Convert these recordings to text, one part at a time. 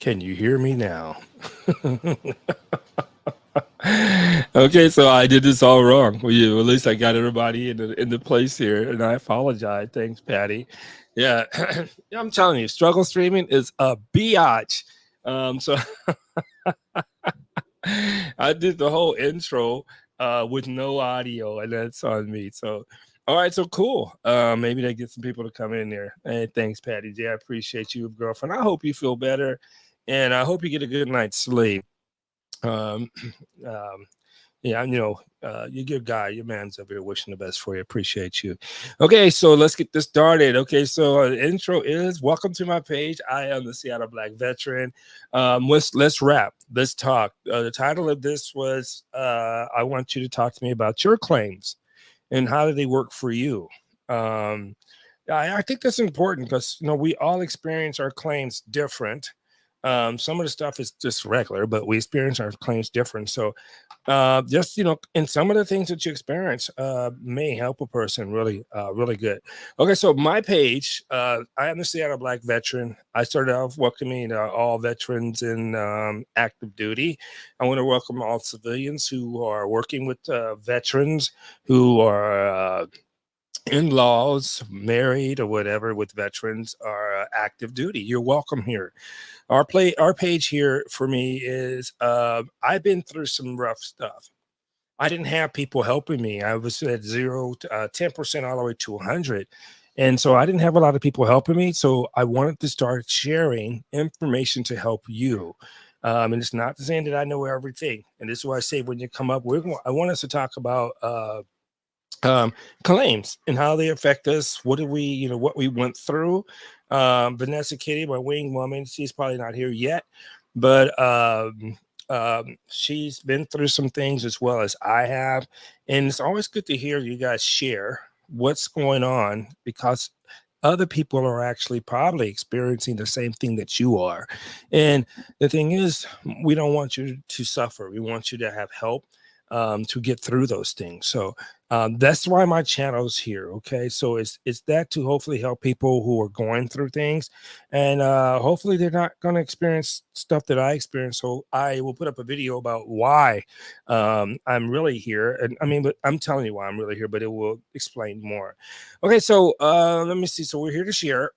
Can you hear me now? Okay, so I did this all wrong. Well, yeah, well, at least I got everybody in the place here, and I apologize. Thanks, Patty. Yeah, yeah, I'm telling you, struggle streaming is a biatch. So I did the whole intro with no audio, and that's on me. So, all right, so cool. Maybe they get some people to come in there. Hey, thanks, Patty J. I appreciate you, girlfriend. I hope you feel better, and I hope you get a good night's sleep. Um, um, yeah, you're a good guy. Your man's up here wishing the best for you. Appreciate you. Okay, so let's get this started. Okay, so intro is welcome to my page. I am the Seattle Black Veteran. Let's wrap. Let's talk. The title of this was I want you to talk to me about your claims and how do they work for you. Um, I think that's important because we all experience our claims different. Some of the stuff is just regular, but we experience our claims different. So just and some of the things that you experience may help a person really good. Okay, so my page, I am the Seattle Black Veteran. I started off welcoming all veterans in active duty. I want to welcome all civilians who are working with veterans, who are in-laws, married or whatever, with veterans, are active duty. You're welcome here. Our page here for me is I've been through some rough stuff. I didn't have people helping me. I was at 0 to 10% all the way to 100. And so I didn't have a lot of people helping me. So I wanted to start sharing information to help you. And it's not saying that I know everything. And this is why I say when you come up, I want us to talk about um, claims and how they affect us. What did we, what we went through. Vanessa Kitty, my wing woman, she's probably not here yet, but she's been through some things as well as I have. And it's always good to hear you guys share what's going on because other people are actually probably experiencing the same thing that you are. And the thing is, we don't want you to suffer. We want you to have help to get through those things. So that's why my channel is here. Okay, so it's that to hopefully help people who are going through things, and hopefully they're not going to experience stuff that I experienced. So I will put up a video about why I'm really here, and I mean, but I'm telling you why I'm really here, but it will explain more. Okay, so let me see. So we're here to share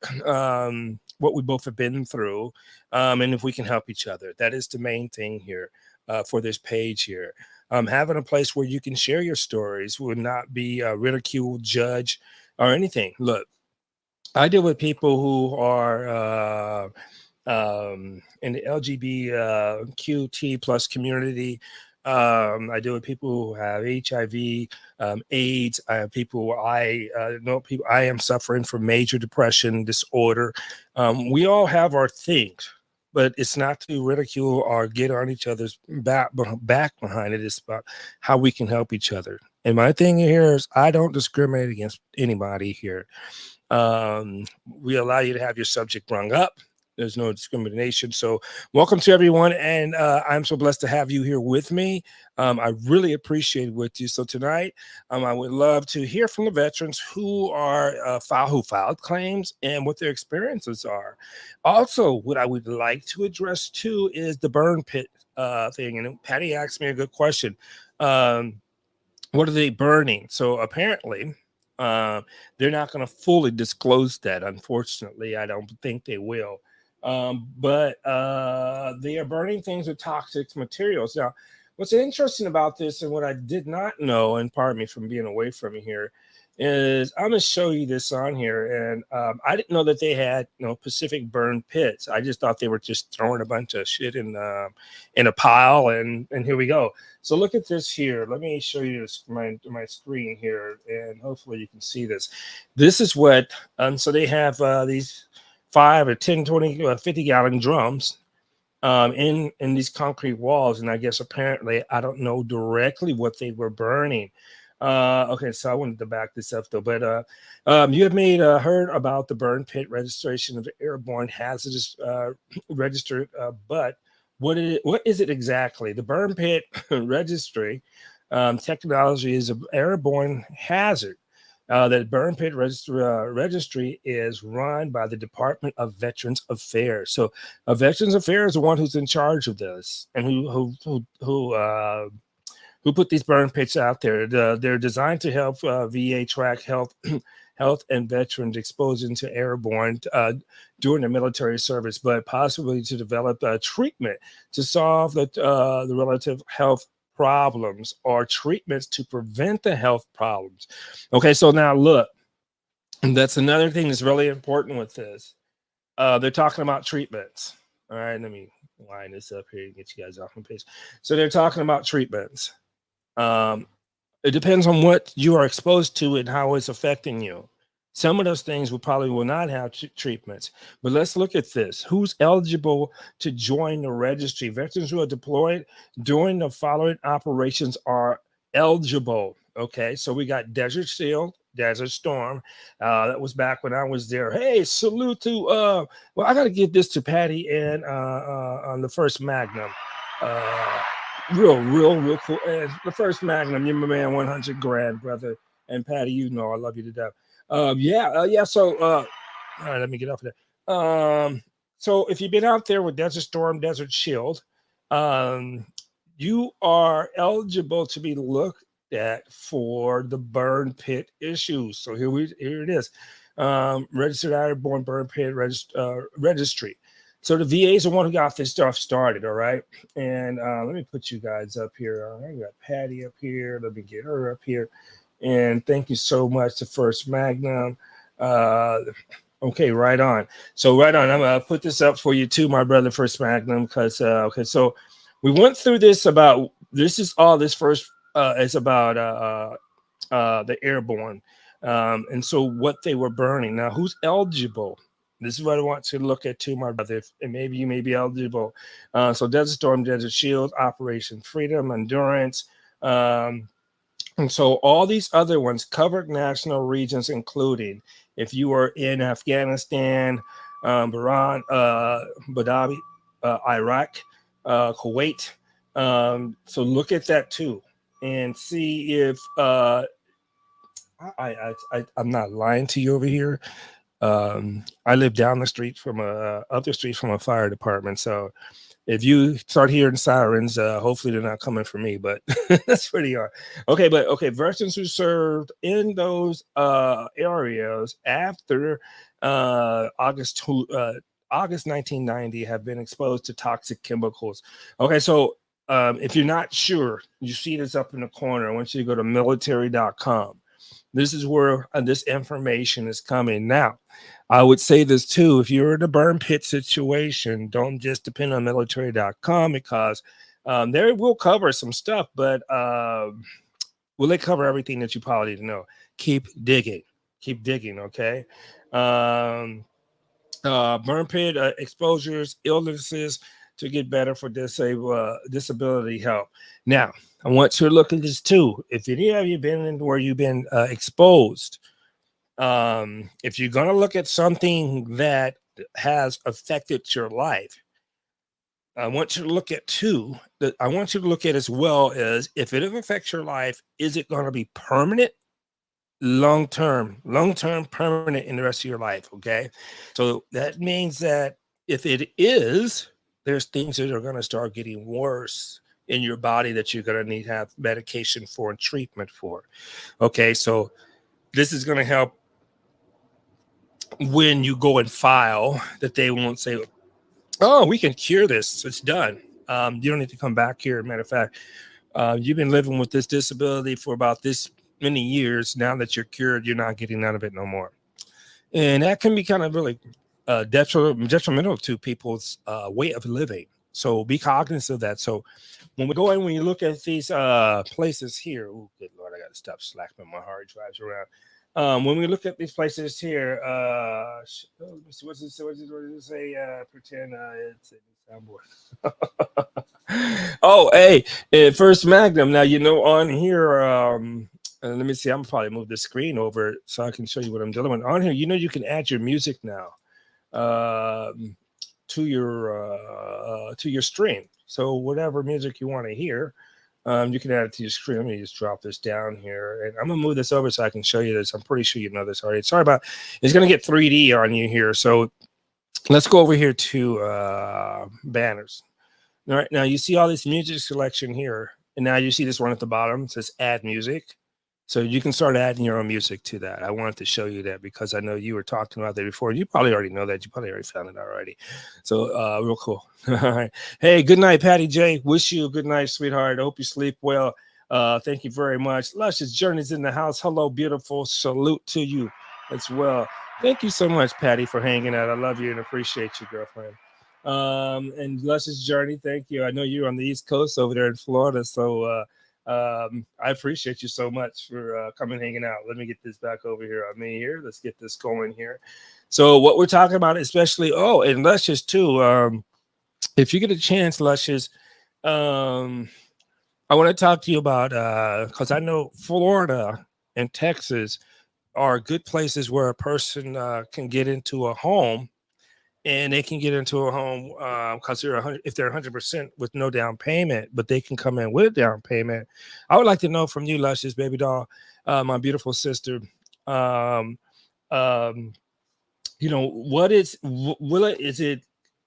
what we both have been through, and if we can help each other. That is the main thing here for this page here. Having a place where you can share your stories would not be ridiculed, judged, or anything. Look, I deal with people who are in the LGBTQT plus community. I deal with people who have HIV, AIDS. I have people. I know people. I am suffering from major depression disorder. We all have our things, but it's not to ridicule or get on each other's back behind it. It's about how we can help each other. And my thing here is I don't discriminate against anybody here. We allow you to have your subject rung up. There's no discrimination. So, welcome to everyone, and I'm so blessed to have you here with me. I really appreciate it with you. So tonight, I would love to hear from the veterans who are who filed claims and what their experiences are. Also, what I would like to address too is the burn pit thing. And Patty asked me a good question. Um, what are they burning? So apparently, uh, they're not going to fully disclose that. Unfortunately, I don't think they will. But they are burning things with toxic materials. Now, what's interesting about this, and what I did not know, and pardon me from being away from you here, is I'm going to show you this on here. And I didn't know that they had, Pacific burn pits. I just thought they were just throwing a bunch of shit in a pile, and here we go. So look at this here. Let me show you my screen here, and hopefully you can see this. This is what, so they have these 5 or 10, 20, 50-gallon drums in these concrete walls. And I guess apparently, I don't know directly what they were burning. Okay, so I wanted to back this up though, but you have made heard about the burn pit registration of the airborne hazardous registered, but what is it exactly? The burn pit registry technology is an airborne hazard. That burn pit registry is run by the Department of Veterans Affairs. So, Veterans Affairs is the one who's in charge of this, and who put these burn pits out there. They're designed to help VA track health and veterans exposure to airborne during their military service, but possibly to develop a treatment to solve the relative health problems or treatments to prevent the health problems. Okay, so now look, that's another thing that's really important with this. They're talking about treatments. All right, let me line this up here and get you guys off my page. So they're talking about treatments. Um, it depends on what you are exposed to and how it's affecting you. Some of those things will not have treatments. But let's look at this. Who's eligible to join the registry? Veterans who are deployed during the following operations are eligible. Okay, so we got Desert Shield, Desert Storm. That was back when I was there. Hey, salute to well, I gotta give this to Patty and on the first Magnum. Real cool. And the first Magnum, you're my man, 100 grand, brother. And Patty, you know I love you to death. Yeah. So, all right, let me get off of that. So if you've been out there with Desert Storm, Desert Shield, um, you are eligible to be looked at for the burn pit issues. So here it is. Registered Airborne Burn Pit Registry. So the VA is the one who got this stuff started, all right? And let me put you guys up here. I got Patty up here. Let me get her up here. And thank you so much to First Magnum. Okay, right on. So right on. I'm gonna put this up for you too, my brother, First Magnum, because okay, so we went through this about this is all this first is about the airborne. And so what they were burning. Now, who's eligible? This is what I want to look at too, my brother. And maybe you may be eligible. So Desert Storm, Desert Shield, Operation Freedom, Endurance. And so all these other ones covered national regions, including if you were in Afghanistan, Bahrain, Dhabi, Iraq, Kuwait. So look at that too and see if I'm not lying to you over here. I live down the street from up the street from a fire department. So if you start hearing sirens, hopefully they're not coming for me, but that's where they are. Okay, but okay, veterans who served in those areas after August 1990 have been exposed to toxic chemicals. Okay, so if you're not sure, you see this up in the corner. I want you to go to military.com. This is where this information is coming. Now, I would say this too. If you're in a burn pit situation, don't just depend on military.com because they will cover some stuff, but will they cover everything that you probably need to know? Keep digging. Keep digging, okay? Burn pit exposures, illnesses to get better for disability help. Now, I want you to look at this too. If any of you been in where you've been exposed, if you're going to look at something that has affected your life, I want you to look at two that I want you to look at as well as if it affects your life, is it going to be permanent, long term, permanent in the rest of your life? Okay. So that means that if it is, there's things that are going to start getting worse in your body that you're going to need to have medication for and treatment for. Okay. So this is going to help when you go and file that they won't say, oh, we can cure this. It's done. You don't need to come back here. Matter of fact, you've been living with this disability for about this many years. Now that you're cured, you're not getting out of it no more. And that can be kind of really detrimental to people's way of living. So be cognizant of that. So when we go in, when you look at these places here, oh, good Lord, I got to stop slapping my hard drives around. When we look at these places here, let me see, what does it say? Pretend it's a soundboard. Oh, hey, First Magnum. Now, on here, let me see, I'm probably move the screen over so I can show you what I'm dealing with. On here, you can add your music now to your stream. So whatever music you want to hear, You can add it to your screen. Let me just drop this down here, and I'm gonna move this over so I can show you this. I'm pretty sure you know this already. Sorry about it's gonna get 3D on you here. So let's go over here to banners. All right, now you see all this music selection here, and now you see this one at the bottom. It says add music. So you can start adding your own music to that. I wanted to show you that because I know you were talking about that before. You probably already know that. You probably already found it already. So real cool. All right. Hey, good night, Patty J. Wish you a good night, sweetheart. I hope you sleep well. Thank you very much. Luscious Journeys in the house. Hello, beautiful. Salute to you as well. Thank you so much, Patty, for hanging out. I love you and appreciate you, girlfriend. And Luscious Journey, thank you. I know you're on the East Coast over there in Florida, so I appreciate you so much for coming hanging out. Let me get this back over here on me here. Let's get this going here. So what we're talking about, especially, and Luscious too. If you get a chance, Luscious, I want to talk to you about because I know Florida and Texas are good places where a person can get into a home, and they can get into a home because if they're 100% with no down payment, but they can come in with a down payment. I would like to know from you, Luscious baby doll, my beautiful sister. What is it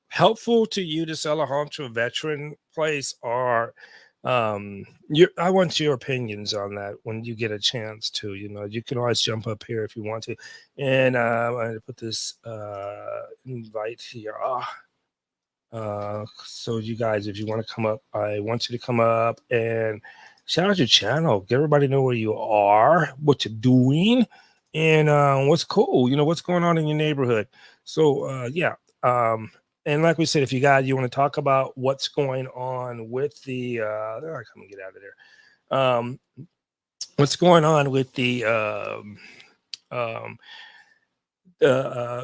helpful to you to sell a home to a veteran place, or I want your opinions on that when you get a chance to. You can always jump up here if you want to. And I'm going to put this invite here. So you guys, if you want to come up, I want you to come up and shout out your channel. Get everybody know where you are, what you're doing, and what's cool. What's going on in your neighborhood. So yeah. And like we said, if you want to talk about what's going on with the I come and get out of there. What's going on with the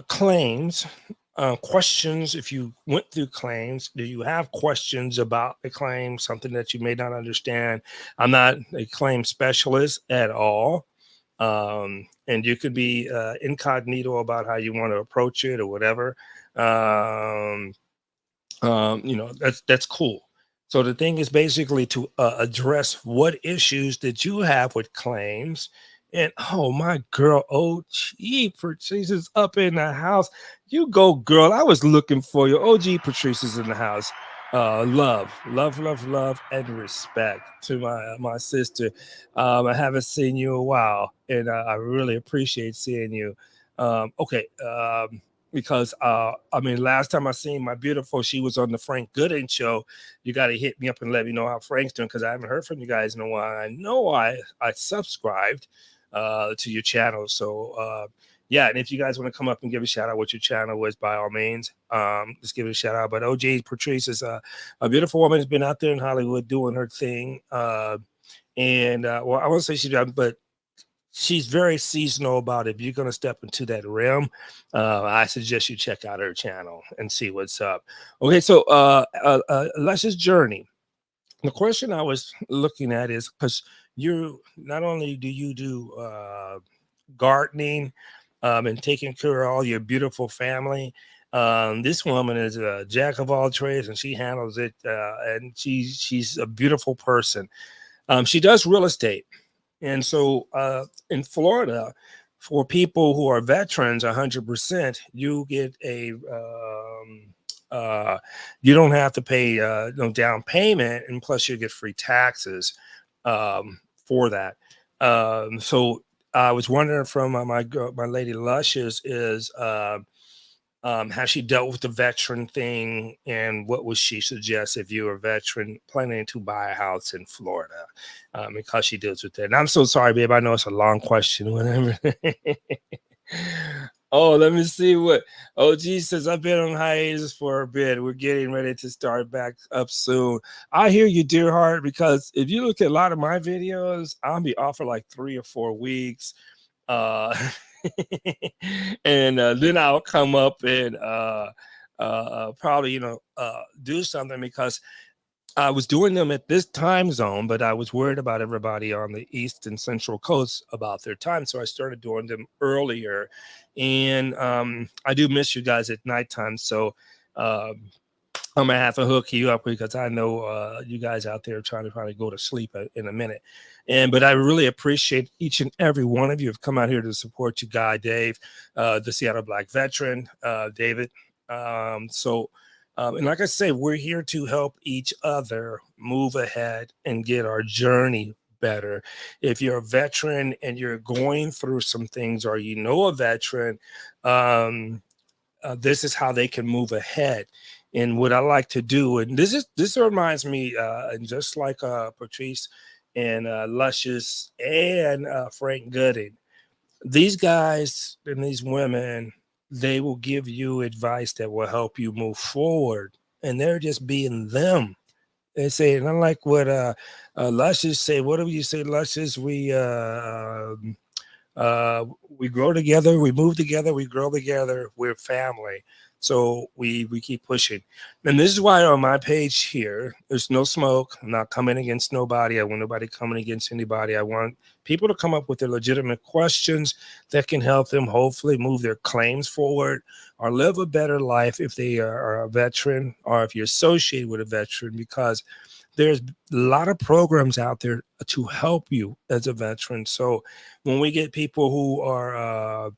claims, questions. If you went through claims, do you have questions about the claim, something that you may not understand? I'm not a claim specialist at all. And you could be incognito about how you want to approach it or whatever. That's cool. So the thing is basically to address what issues that you have with claims. And oh, my girl, OG Patrice's up in the house. You go, girl. I was looking for you. OG Patrice's in the house. Love, and respect to my sister. I haven't seen you in a while, and I really appreciate seeing you. Okay. Because last time I seen my beautiful, she was on the Frank Gooden show. You got to hit me up and let me know how Frank's doing, because I haven't heard from you guys in a while. I know I subscribed to your channel. So yeah, and if you guys want to come up and give a shout out what your channel was, by all means, just give it a shout out. But OJ Patrice is a beautiful woman who's been out there in Hollywood doing her thing. Well, I won't say she's done, but she's very seasonal about it. If you're going to step into that realm, I suggest you check out her channel and see what's up. Okay, so Luscious Journey. The question I was looking at is, because you not only do you do gardening and taking care of all your beautiful family, this woman is a jack of all trades, and she handles it, and she's a beautiful person. She does real estate. And so in Florida, for people who are veterans, 100%, you get you don't have to pay no down payment, and plus you get free taxes for that. So I was wondering from my lady Luscious is how she dealt with the veteran thing, and what would she suggest if you're a veteran planning to buy a house in Florida, because she deals with that. And I'm so sorry, babe. I know it's a long question, whatever. Oh, let me see what OG says. I've been on hiatus for a bit. We're getting ready to start back up soon. I hear you, dear heart, because if you look at a lot of my videos, I'll be off for like 3 or 4 weeks. And then I'll come up and probably do something, because I was doing them at this time zone, but I was worried about everybody on the East and Central Coast about their time, so I started doing them earlier. And I do miss you guys at nighttime, so I'm gonna have to hook you up because I know you guys out there trying to probably go to sleep in a minute. But I really appreciate each and every one of you have come out here to support you, Guy, Dave, the Seattle Black veteran, David. And like I say, we're here to help each other move ahead and get our journey better. If you're a veteran and you're going through some things, or you know a veteran, um, this is how they can move ahead. And what I like to do, and this reminds me, and just like Patrice and Luscious and Frank Gooding, these guys and these women, they will give you advice that will help you move forward, and they're just being them. They say, and I like what Luscious say. What do you say, Luscious? We grow together, we move together, we grow together, we're family. So we keep pushing. And this is why on my page here, there's no smoke. I'm not coming against nobody. I want nobody coming against anybody. I want people to come up with their legitimate questions that can help them hopefully move their claims forward or live a better life if they are a veteran or if you're associated with a veteran, because there's a lot of programs out there to help you as a veteran. So when we get people who are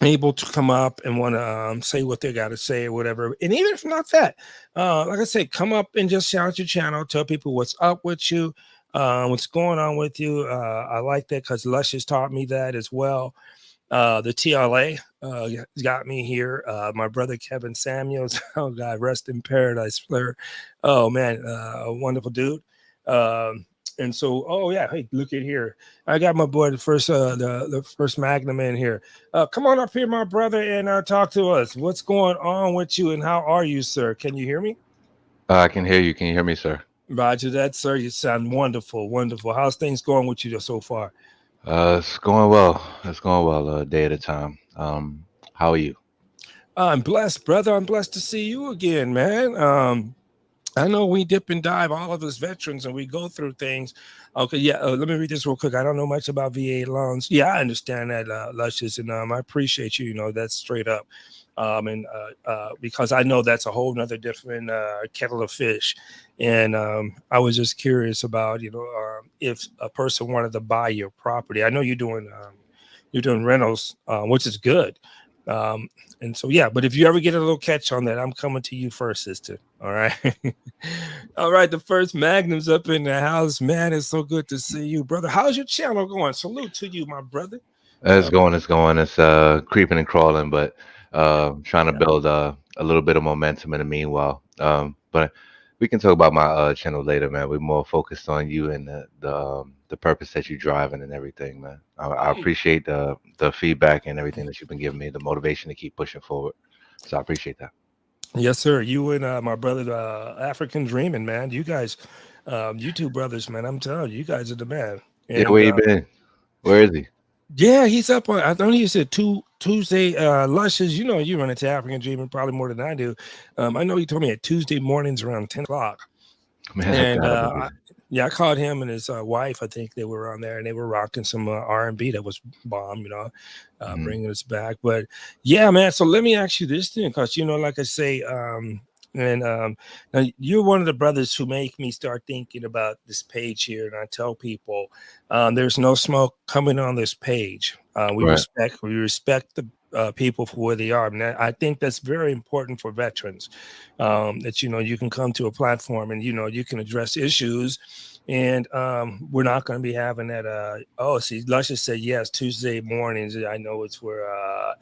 able to come up and want to say what they got to say or whatever, and even if not that, like I said, come up and just shout out your channel, tell people what's up with you, what's going on with you. I like that because Luscious taught me that as well. The TLA got me here. My brother Kevin Samuels, oh God, rest in paradise, Fleur. Oh man, a wonderful dude. And so, oh yeah, hey, look at here. I got my boy, the first Magnum in here. Come on up here, my brother, and talk to us. What's going on with you, and how are you, sir? Can you hear me? I can hear you. Can you hear me, sir? Roger that, sir. You sound wonderful, wonderful. How's things going with you so far? It's going well. It's going well, a day at a time. How are you? I'm blessed, brother. I'm blessed to see you again, man. I know we dip and dive, all of us veterans, and we go through things. Okay, yeah. Let me read this real quick. I don't know much about VA loans. Yeah, I understand that, Luscious, and I appreciate you. You know, that's straight up. And because I know that's a whole nother different kettle of fish. And I was just curious about, if a person wanted to buy your property. I know you're doing rentals, which is good. Um, and so, yeah, but if you ever get a little catch on that, I'm coming to you first, sister. All right. All right. The first Magnum's up in the house. Man, it's so good to see you, brother. How's your channel going? Salute to you, my brother. It's Uh, going. It's going. It's creeping and crawling, but trying to yeah. build a little bit of momentum in the meanwhile. But we can talk about my channel later, man. We're more focused on you and the purpose that you're driving and everything, man. I Hey, appreciate the feedback and everything that you've been giving me, the motivation to keep pushing forward. So I appreciate that. yes, sir. You and my brother, African Dreaming, man. You guys, you two brothers, man. I'm telling you, you guys are the man. Yeah, And where you been? Where is he? yeah, he's up on. I know you said Tuesday. Luscious, you know, you run into African Dreaming probably more than I do. I know he told me at Tuesday mornings around 10 o'clock. Man, that's And gotta be busy. yeah, I caught him and his wife. I think they were on there, and they were rocking some R&B that was bomb, Mhm. bringing us back. But yeah, man. So let me ask you this thing, because like I say, and now you're one of the brothers who make me start thinking about this page here, and I tell people, there's no smoke coming on this page. Right. We respect the people for where they are. And I think that's very important for veterans, that you can come to a platform and you can address issues, and we're not going to be having that. Oh, see, let's just say yes, Tuesday mornings. I know it's where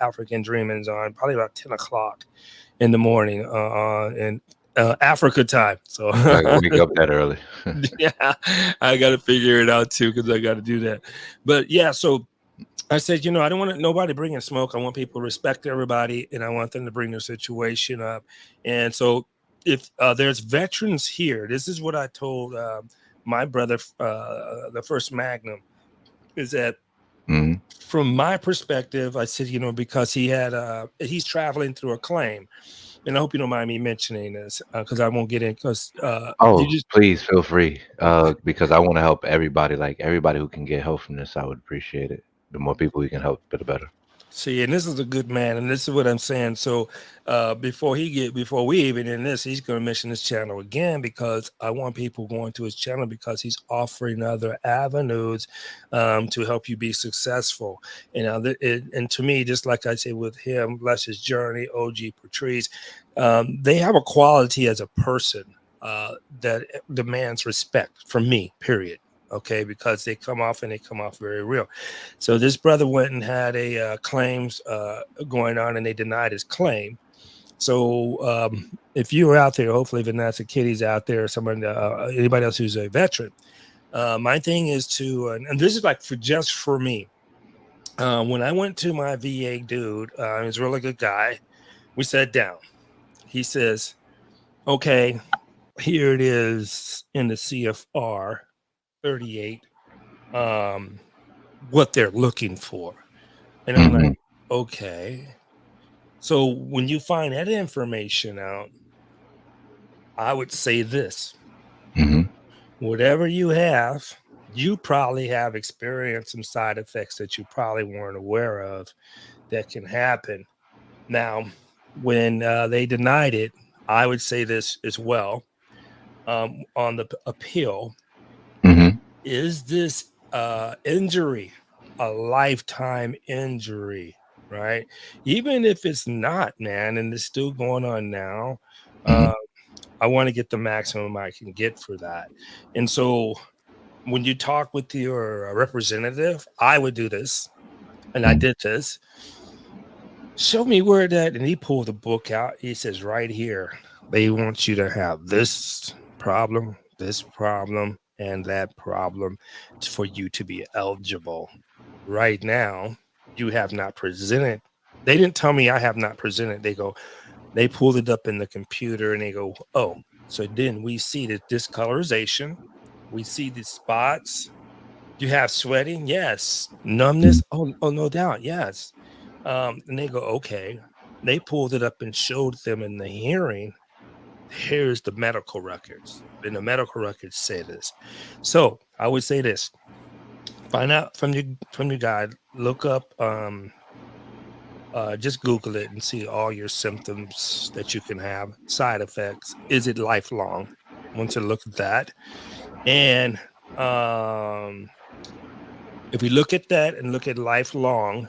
African Dreaming's on, probably about 10 o'clock in the morning, in Africa time. So I wake up that early. yeah, I got to figure it out too, because I got to do that. But yeah, so I said, I don't want nobody bringing smoke. I want people to respect everybody, and I want them to bring their situation up. And so, if there's veterans here, this is what I told my brother, the first Magnum, is that Mhm. from my perspective, I said, because he's traveling through a claim, and I hope you don't mind me mentioning this, because I won't get in, because you Oh, just please feel free. Because I want to help everybody. Like everybody who can get help from this, I would appreciate it. The more people we can help, the better. See, and this is a good man, and this is what I'm saying. So, before we even in this, he's going to mention his channel again because I want people going to his channel because he's offering other avenues to help you be successful. And to me, just like I say with him, bless his journey, OG Patrice, they have a quality as a person that demands respect from me. Period. Okay, because they come off very real. So this brother went and had a claims going on, and they denied his claim. So if you are out there, hopefully Vanessa Kitty's out there, or someone, anybody else who's a veteran, my thing is to, and this is like for me. When I went to my VA dude, he was a really good guy. We sat down. He says, "Okay, here it is in the CFR 38." What they're looking for. And I'm like, okay. So when you find that information out, I would say this. Whatever you have, you probably have experienced some side effects that you probably weren't aware of that can happen. Now, when they denied it, I would say this as well. On the appeal, is this injury a lifetime injury, right? Even if it's not, man, and it's still going on now, I want to get the maximum I can get for that. And so when you talk with your representative, I would do this, and I did this. Show me where that, and he pulled the book out. He says, right here, they want you to have this problem, and that problem for you to be eligible. Right now, you have not presented. They didn't tell me I have not presented. They pulled it up in the computer and they go, oh, so then we see the discolorization. We see the spots. You have sweating? Yes. Numbness? Oh, no doubt. Yes. And they go, okay. They pulled it up and showed them in the hearing. Here's the medical records. And the medical records say this. So I would say this. Find out from your guide, look up, just Google it and see all your symptoms that you can have, side effects. Is it lifelong? Want to look at that. And if we look at that and look at lifelong,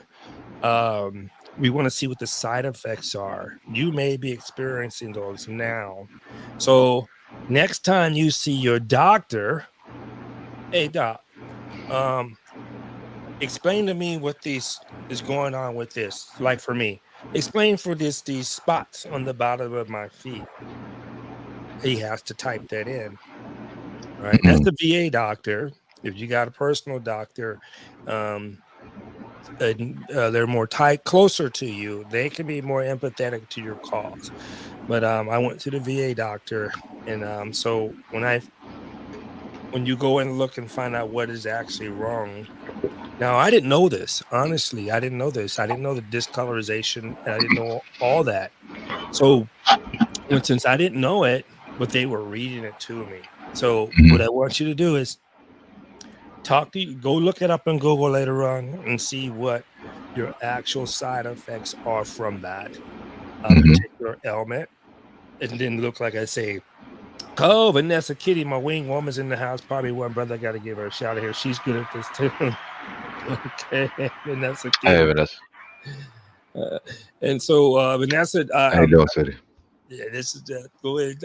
we want to see what the side effects are. You may be experiencing those now. So next time you see your doctor, hey doc, explain to me what this is going on with this. Like for me, explain for these spots on the bottom of my feet. He has to type that in, right? That's the VA doctor. If you got a personal doctor, they're more closer to you. They can be more empathetic to your cause. But I went to the VA doctor, and so when you go and look and find out what is actually wrong. Now, I didn't know this. Honestly, I didn't know this. I didn't know the discolorization. And I didn't know all that. So, since I didn't know it, but they were reading it to me. So, what I want you to do is go look it up on Google later on and see what your actual side effects are from that particular ailment. And then look, like I say, oh, Vanessa Kitty, my wing woman's in the house. Probably one brother. I got to give her a shout out here. She's good at this too. Okay, Vanessa Kitty. Hey, Vanessa. And so, Vanessa, how you doing, City? Yeah, this is go ahead.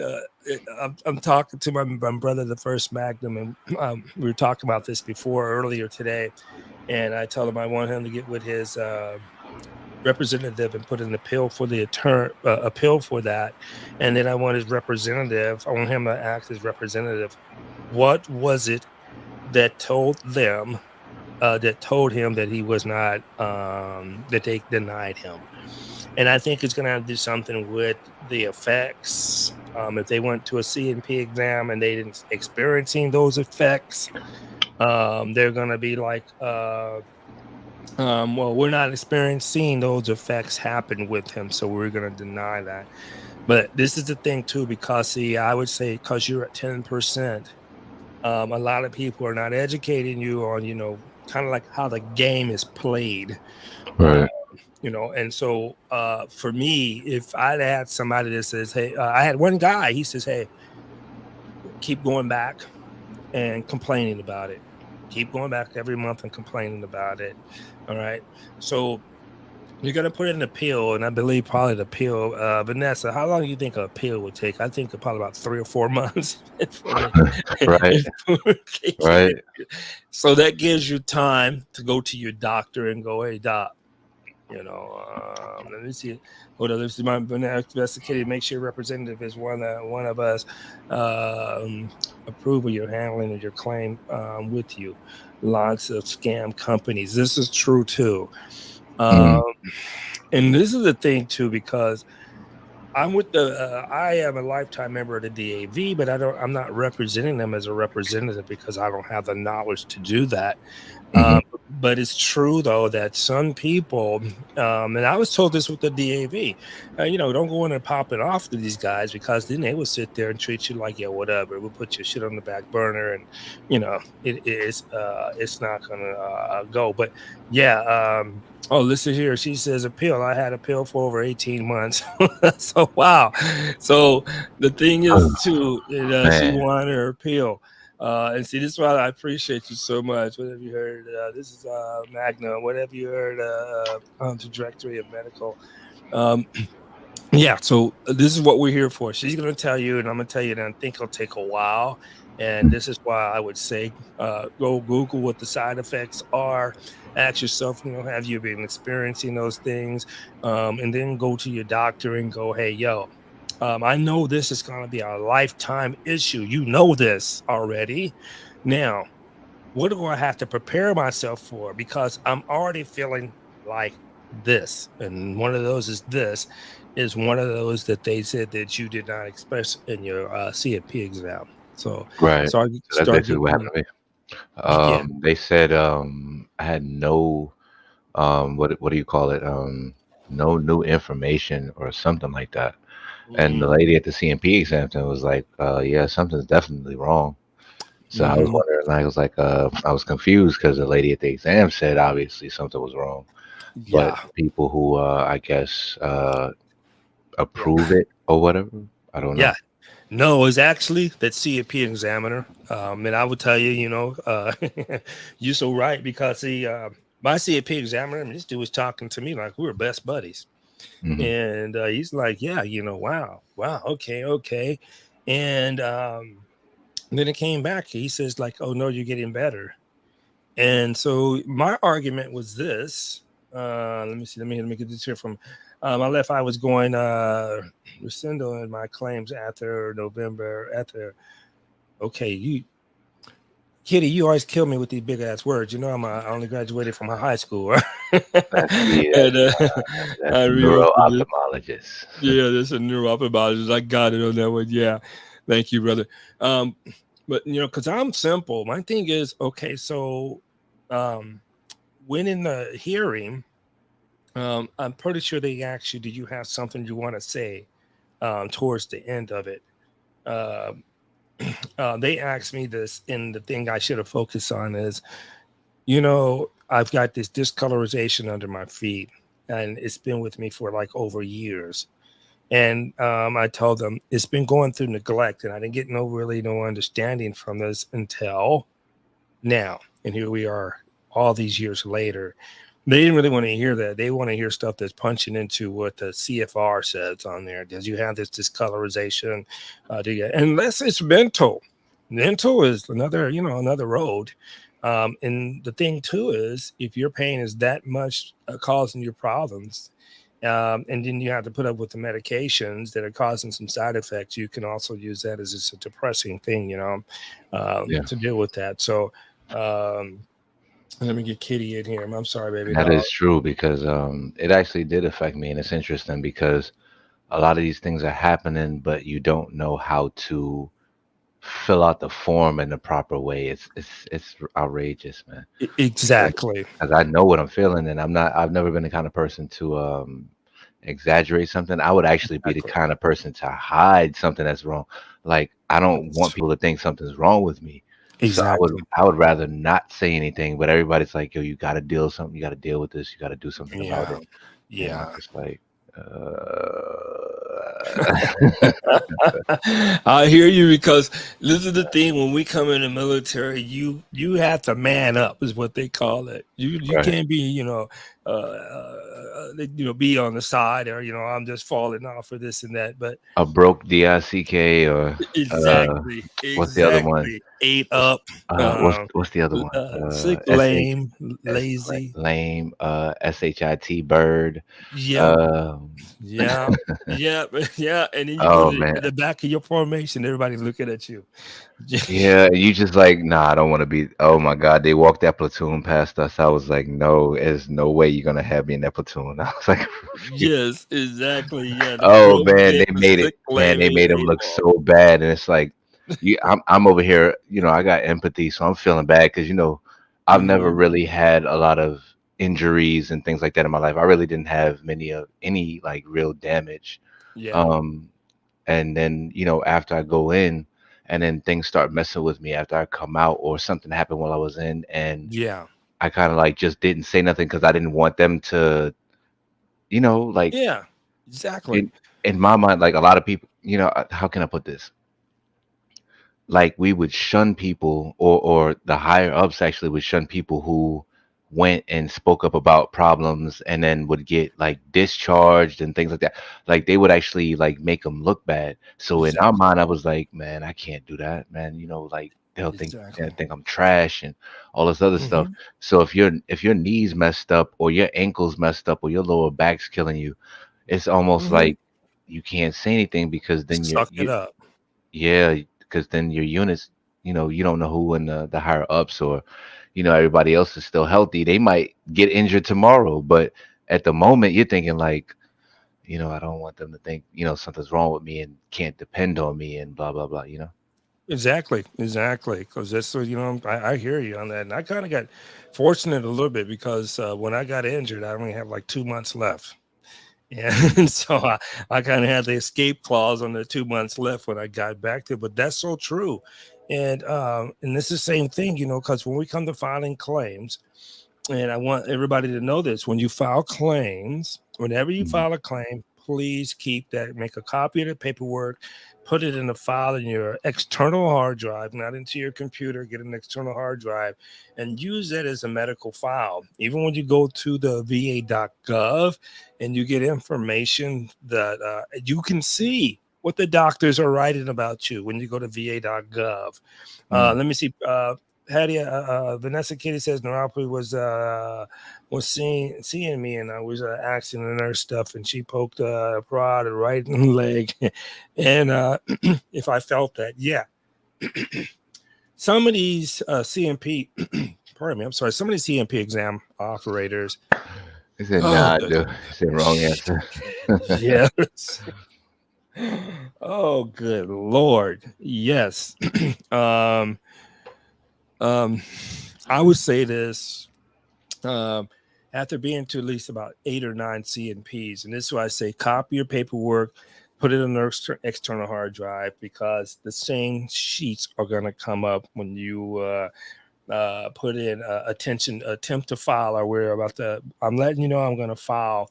I'm talking to my brother, the First Magnum, and we were talking about this earlier today. And I told him I want him to get with his representative and put an appeal for the appeal for that. And then I want his representative. I want him to act as representative. What was it that told them? That told him that he was not, that they denied him. And I think it's going to have to do something with the effects. If they went to a CNP exam and they didn't experiencing those effects, they're going to be like, well, we're not experiencing those effects happen with him, so we're going to deny that. But this is the thing too, because I would say because you're at 10%, a lot of people are not educating you on, kind of like how the game is played. Right. And so for me, if I'd had somebody that says, hey, I had one guy, he says, hey, keep going back and complaining about it. Keep going back every month and complaining about it. All right. So you're gonna put in a pill, and I believe probably the pill, Vanessa. How long do you think a pill would take? I think probably about 3 or 4 months before they Right, before they kick right. it. So that gives you time to go to your doctor and go, "Hey, doc, let me see. Hold on, let's see. My investigator. Make sure representative is one of us. Approval your handling of your claim with you. Lots of scam companies. This is true too. Mhm, Um, and this is the thing too, because I am a lifetime member of the DAV, but I'm not representing them as a representative because I don't have the knowledge to do that. mhm. But it's true though that some people, and I was told this with the DAV, don't go in and pop it off to these guys, because then they will sit there and treat you like, yeah, whatever. We'll put your shit on the back burner, and it's not gonna go. But yeah, oh, listen here. She says a pill. I had a pill for over 18 months. So wow. So the thing is Oh, too, she man. wanted her pill. And see, this is why I appreciate you so much. What have you heard? This is Magna. What have you heard on the trajectory of medical? Um, yeah, so this is what we're here for. She's going to tell you, and I'm going to tell you, and I think it'll take a while. And this is why I would say go Google what the side effects are. Ask yourself, have you been experiencing those things? And then go to your doctor and go, hey, yo, I know this is going to be a lifetime issue. You know this already. Now, what do I have to prepare myself for? Because I'm already feeling like this. And one of those is this is one of those that they said that you did not express in your CFP exam. So Right. start So that's start basically what getting happened to me. yeah. They said I had no what do you call it? No new information or something like that. And the Mhm, lady at the CMP exam center was like, yeah, something's definitely wrong. So I was mhm. wondering, like, I was like, I was confused because the lady at the exam said obviously something was wrong, but Yeah, the people who I guess yeah, approve it or whatever, I don't yeah. know. No, it's actually that CFP examiner. And I would tell you, you're so right, because my CFP examiner, and this dude was talking to me like we were best buddies. Hmm. And he's like, yeah, wow, okay, okay. And then it came back. He says, like, oh no, you're getting better. And so my argument was this. Let me see. Let me get this here from my left eye was going rescinding my claims after November. Okay, you Kitty, you always kill me with these big ass words. I only graduated from high school. That's the And that's I the read neuro off of this. ophthalmologist. Yeah, there's a neuroophthalmologist. I got it on that one. Yeah. Thank you, brother. Um, but because I'm simple, my thing is okay, so um when in the hearing, I'm pretty sure they asked you, do you have something you want to say towards the end of it? Um they asked me this, and the thing I should have focused on is, I've got this discolorization under my feet, and it's been with me for like over years. And I told them it's been going through neglect, and I didn't get no understanding from this until now. And here we are, all these years later. They didn't really want to hear that. They want to hear stuff that's punching into what the CFR says on there. Does you have this discolorization? Do you? Unless it's mental. Mental is another road. And the thing too is, if your pain is that much causing your problems, and then you have to put up with the medications that are causing some side effects, you can also use that as just a depressing thing, Yeah, to deal with that. So um, let me get Kitty in here. I'm sorry, baby that doll. is true because it actually did affect me, and it's interesting because a lot of these things are happening, but you don't know how to fill out the form in the proper way. It's outrageous, man. Exactly. Because I know what I'm feeling, and I've never been the kind of person to exaggerate something. I would actually be the Exactly. kind of person to hide something that's wrong. Like I don't want That's- people to think something's wrong with me. So Exactly. I would rather not say anything, but everybody's like, yo, you gotta deal with something, you gotta deal with this, you gotta do something about Yeah. it. And I'm Yeah. just like, I hear you, because this is the thing: when we come in the military, you have to man up, is what they call it. You right. can't be, be on the side, or I'm just falling off for this and that. But A broke DICK, or uh, exactly, what's the other one? exactly. Ate What's up, what's the other one? sick, SH lame, lazy. lame, SHIT bird. Yep. Um, Yeah. Yeah. Yeah. And then you go oh to man, the back of your formation, everybody's looking at you. yeah, you just like, nah, I don't want to be. Oh my God, they walked that platoon past us. I was like, no, there's no way you're gonna have me in that platoon. I was like, Yes, exactly. Yeah, the oh broke man, dick, they the made it, sick man, lame, they he made him ate 'em look all. so bad, and it's like, I'm over here, I got empathy, so I'm feeling bad because I've never Mhm. really had a lot of injuries and things like that in my life. I really didn't have many of any like real damage. Yeah. Um, and then after I go in, and then things start messing with me after I come out, or something happened while I was in, and Yeah. I kind of like just didn't say nothing because I didn't want them to, like Yeah. Exactly. in my mind, like a lot of people, how can I put this? Like we would shun people, or the higher ups actually would shun people who went and spoke up about problems and then would get like discharged and things like that. Like they would actually like make them look bad. So in our Exactly. mind, I was like, man, I can't do that, man. Like they'll Exactly. think I'm trash and all this other stuff. Mhm. So if your knees messed up, or your ankles messed up, or your lower back's killing you, it's almost Mhm. like you can't say anything, because then Suck it up. yeah, because then your units, you don't know who in the higher ups, or everybody else is still healthy. They might get injured tomorrow, but at the moment you're thinking like, I don't want them to think, something's wrong with me and can't depend on me and blah blah blah. Exactly. Exactly. Because that's what, I hear you on that. And I kind of got fortunate a little bit, because when I got injured, I only have like 2 months left. Yeah, and so I kind of had the escape clause on the 2 months left when I got back there. But that's so true, and it's the same thing, because when we come to filing claims, and I want everybody to know this: when you file claims, whenever you Mhm. file a claim, please keep that, make a copy of the paperwork, put it in a file in your external hard drive, not into your computer. Get an external hard drive and use that as a medical file. Even when you go to the va.gov and you get information that you can see what the doctors are writing about you when you go to va.gov. Mm. Let me see. Hattie, Vanessa Kitty says neuropathy was seeing me, and I was asking the nurse stuff, and she poked a prod right in the leg, and if I felt that, yeah. Some of these CMP, pardon me, I'm sorry, some of these CMP exam operators. I said, Oh, nah, good. dude. I said wrong answer. Yes. Oh, good Lord. Yes. um, um, I would say this. Um, after being to at least about 8 or 9 CNPs. And this is why I say copy your paperwork, put it in an external hard drive, because the same sheets are going to come up when you put in attempt to file, or we're about to, I'm letting you know I'm going to file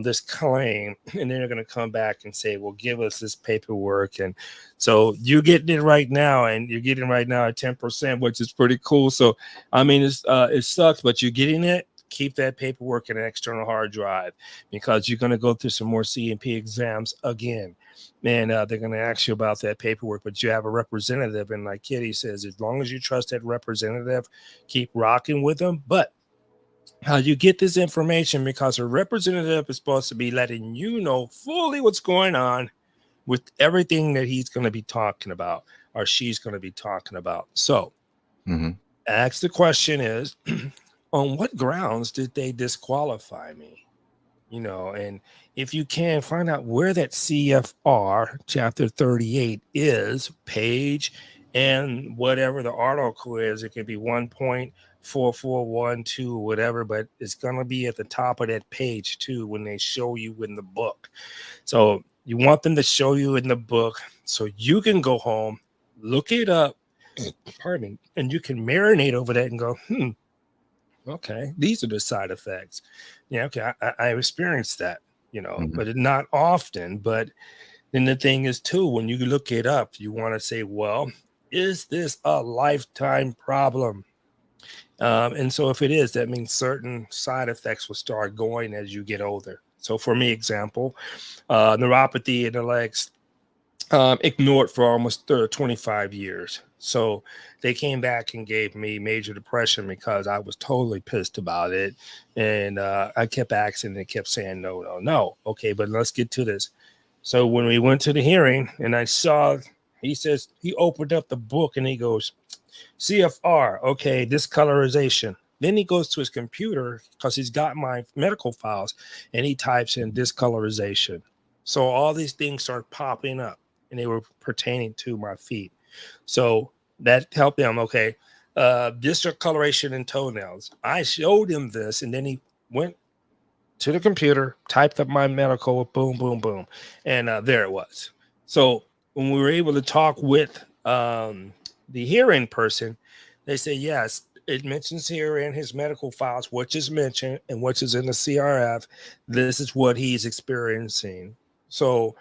this claim. And then they're going to come back and say, well, give us this paperwork. And so you're getting it right now, and you're getting right now at 10%, which is pretty cool. So, I mean, it sucks, but you're getting it. Keep that paperwork in an external hard drive, because you're going to go through some more CMP exams again, and they're going to ask you about that paperwork. But you have a representative, and like Kitty says, as long as you trust that representative, keep rocking with them. But how you get this information, because a representative is supposed to be letting you know fully what's going on with everything that he's going to be talking about, or she's going to be talking about. So Hmm. ask the question is, on what grounds did they disqualify me? And if you can, find out where that CFR chapter 38 is, page, and whatever the article is. It could be 1.4412, whatever, but it's going to be at the top of that page too when they show you in the book. So you want them to show you in the book so you can go home, look it up, pardon me, and you can marinate over that and go, Okay, these are the side effects. Yeah, okay, I experienced that, Hmm. but not often. But then the thing is, too, when you look it up, you want to say, well, is this a lifetime problem? And so if it is, that means certain side effects will start going as you get older. So for me, example, neuropathy in the legs, ignored for almost 25 years. So they came back and gave me major depression because I was totally pissed about it. And I kept asking and kept saying, no, no, no. Okay, but let's get to this. So when we went to the hearing and I saw, he says, he opened up the book and he goes, CFR, okay, discolorization. Then he goes to his computer because he's got my medical files and he types in discolorization. So all these things start popping up and they were pertaining to my feet. So that helped them. Okay, discoloration in toenails. I showed him this and then he went to the computer, typed up my medical, boom, boom, boom. And there it was. So when we were able to talk with the hearing person, they say, yes, it mentions here in his medical files, which is mentioned and which is in the CRF. This is what he's experiencing. So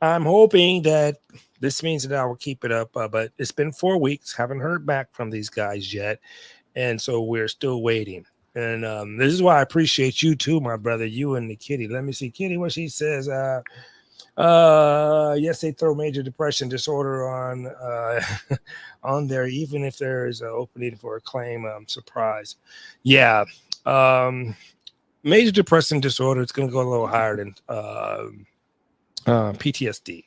I'm hoping that this means that I will keep it up. But it's been 4 weeks, haven't heard back from these guys yet. And so we're still waiting. And this is why I appreciate you too, my brother, you and the kitty. Let me see, kitty, what she says. Yes, they throw major depression disorder on on there, even if there is an opening for a claim. I'm surprised. Yeah, um, major depressive disorder. It's going to go a little higher than PTSD.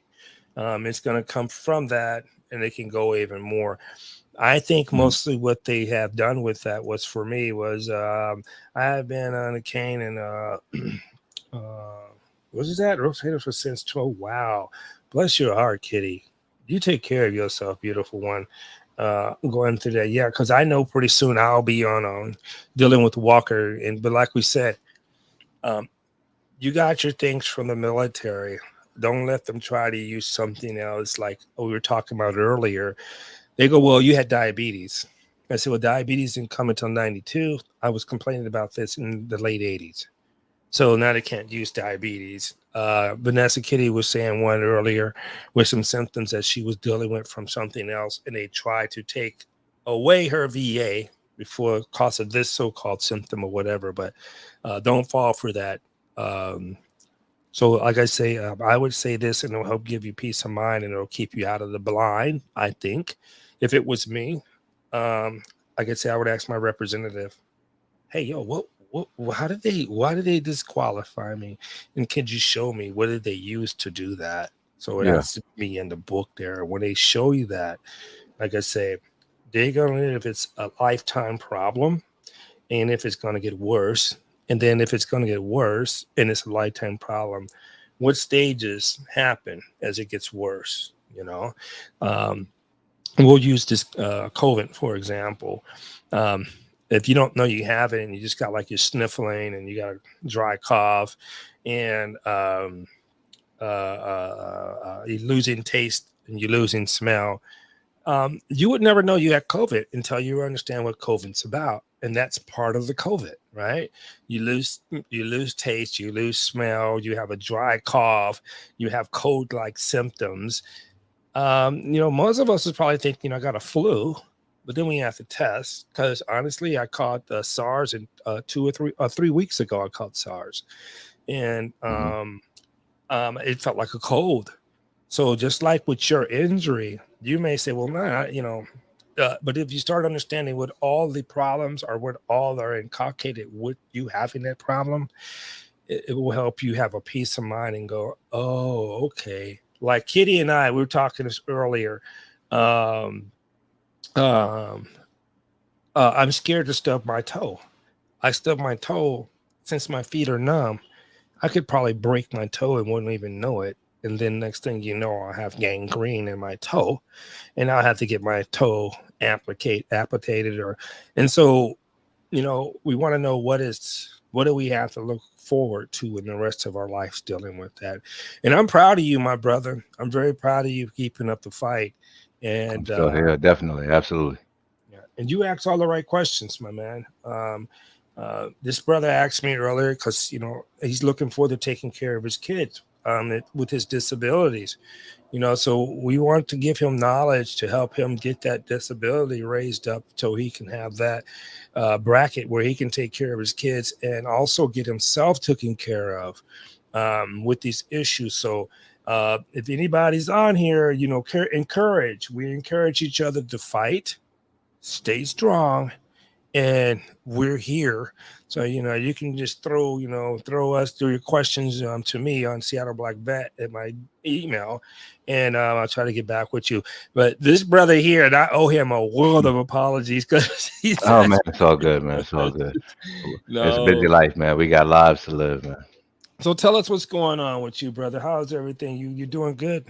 It's going to come from that, and it can go even more. I think Hmm. mostly what they have done with that was for me was I have been on a cane and what is that? Rotator for since 12. Wow. Bless your heart, kitty. You take care of yourself, beautiful one. Going through that. Yeah, because I know pretty soon I'll be on dealing with Walker. But like we said, um, you got your things from the military. Don't let them try to use something else like we were talking about earlier. They go, well, you had diabetes. I said, well, diabetes didn't come until 92. I was complaining about this in the late 80s. So now they can't use diabetes. Vanessa Kitty was saying one earlier with some symptoms that she was dealing with from something else, and they tried to take away her VA before cause of this so-called symptom or whatever. But don't fall for that. Um, so, like I say, I would say this, and it'll help give you peace of mind, and it'll keep you out of the blind. I think, if it was me, um, like I say, I would ask my representative, "Hey, yo, how did they? Why did they disqualify me? And could you show me what did they use to do that?" So it Yeah. has to be in the book there. When they show you that, like I say, they're gonna if it's a lifetime problem and if it's going to get worse. And then if it's going to get worse and it's a lifetime problem, what stages happen as it gets worse? Um, we'll use this COVID, for example. Um, if you don't know you have it and you just got like you're sniffling and you got a dry cough and you're losing taste and you're losing smell, you would never know you had COVID until you understand what COVID's about, and that's part of the COVID, right? You lose taste, you lose smell, you have a dry cough, you have cold-like symptoms. Most of us would probably think, I got a flu, but then we have to test because honestly, I caught SARS in 2 or 3 weeks ago. I caught SARS, and Hmm. it felt like a cold. So just like with your injury, you may say, well, nah, but if you start understanding what all the problems are, what all are inculcated with you having that problem, it will help you have a peace of mind and go, oh, okay. Like Kitty and I, we were talking this earlier. Um, um, I'm scared to stub my toe. I stub my toe since my feet are numb. I could probably break my toe and wouldn't even know it. And then next thing you know, I'll have gangrene in my toe and I'll have to get my toe amputated and so, we want to know what do we have to look forward to in the rest of our lives dealing with that. And I'm proud of you, my brother. I'm very proud of you keeping up the fight. I'm And still here. Definitely. Absolutely. yeah, and you asked all the right questions, my man. This brother asked me earlier because he's looking forward to taking care of his kids with his disabilities. So we want to give him knowledge to help him get that disability raised up so he can have that bracket where he can take care of his kids and also get himself taken care of with these issues. So if anybody's on here, we encourage each other to fight, stay strong, and we're here. So you can just throw your questions to me on Seattle Black Vet at my email, and I'll try to get back with you. But this brother here, and I owe him a world of apologies because he's Oh man, it's all good, man. It's all good. It's a busy no. life, man. We got lives to live, man. So tell us what's going on with you, brother. How's everything? You doing good?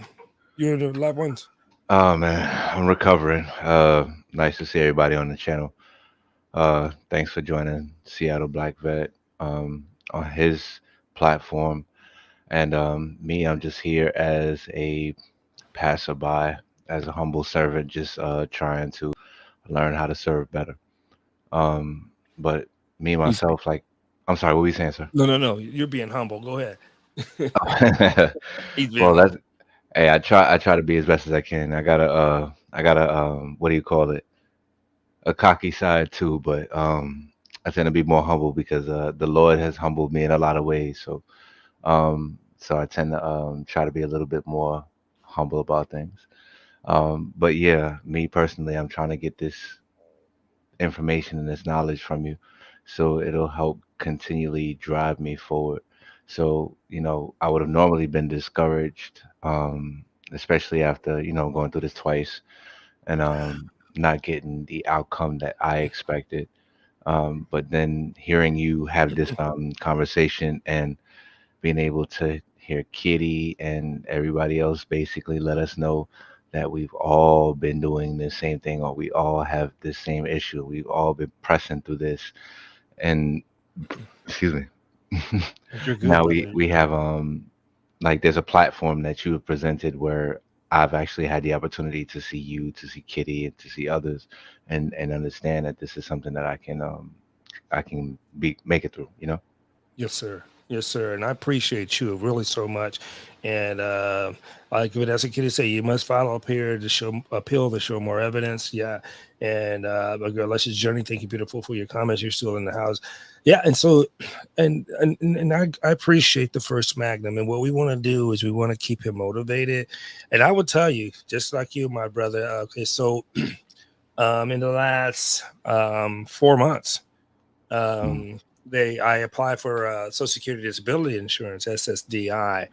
You and the loved ones? Oh man, I'm recovering. Nice to see everybody on the channel. Thanks for joining Seattle Black Vet on his platform. And me, I'm just here as a passerby, as a humble servant, just trying to learn how to serve better. But me He's myself, like, I'm sorry, what were you saying, sir? no. You're being humble. Go ahead. He's being Well, that's humble. hey, I try to be as best as I can. I got a what do you call it? A cocky side too, but I tend to be more humble because the Lord has humbled me in a lot of ways. So I tend to try to be a little bit more humble about things. But yeah, me personally, I'm trying to get this information and this knowledge from you, so it'll help continually drive me forward. So I would have normally been discouraged, especially after going through this twice and not getting the outcome that I expected. But then hearing you have this conversation and being able to hear Kitty and everybody else basically let us know that we've all been doing the same thing, or we all have the same issue. We've all been pressing through this, and excuse me. You're good, Now brother. we have like there's a platform that you have presented where I've actually had the opportunity to see you, to see Kitty, and to see others, and understand that this is something that I can be make it through. Yes, sir. Yes, sir. And I appreciate you really so much. And like Vanessa Kitty say, you must follow up here to show appeal to show more evidence. Yeah. And my girl, let's just journey. Thank you, beautiful, for your comments. You're still in the house. Yeah. And so, and I appreciate the first Magnum. And what we want to do is we want to keep him motivated. And I will tell you, just like you, my brother. Okay, so in the last 4 months. Mm. I applied for Social Security Disability Insurance (SSDI),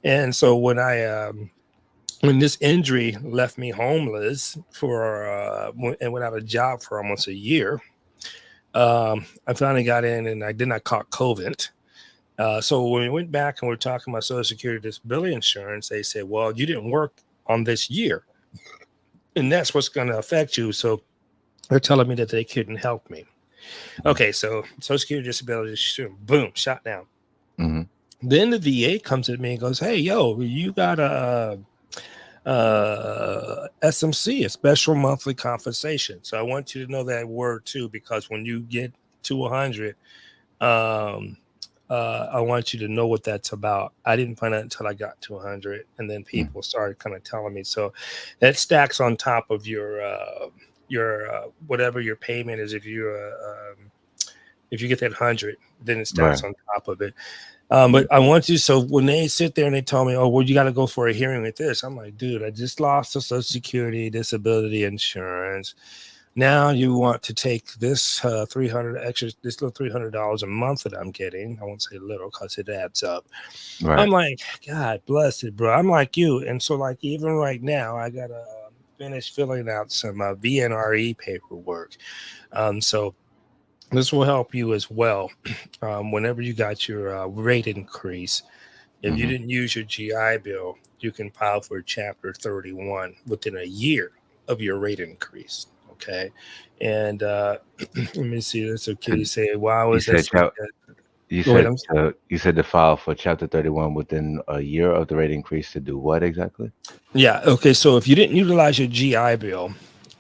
and so when this injury left me homeless and without a job for almost a year, I finally got in and I did not caught COVID. So when we went back and we are talking about Social Security Disability Insurance, they said, "Well, you didn't work on this year, and that's what's going to affect you." So they're telling me that they couldn't help me. Okay, so Social Security Disability, boom, shot down. Hmm. Then the VA comes at me and goes, "Hey, yo, you got a SMC, a special monthly compensation." So I want you to know that word too, because when you get to 100, I want you to know what that's about. I didn't find out until I got to 100, and then people started kind of telling me. So that stacks on top of your whatever your payment is. If you get that 100, then it stacks Right. on top of it. But I want you. So when they sit there and they tell me, "Oh, well, you got to go for a hearing with this," I'm like, "Dude, I just lost the Social Security Disability Insurance. Now you want to take this this little $300 a month that I'm getting. I won't say little because it adds up." Right. I'm like, "God bless it, bro." I'm like you, and so like even right now, I gotta finish filling out some VNRE paperwork. So this will help you as well. Whenever you got your rate increase, if you Hmm. didn't use your GI Bill, you can file for Chapter 31 within a year of your rate increase. Okay. And let me see. That's what Kitty say. Wow, You is that said so chap- good? you Go ahead. said you said to file for Chapter 31 within a year of the rate increase to do what exactly? Yeah. Okay. So if you didn't utilize your GI Bill,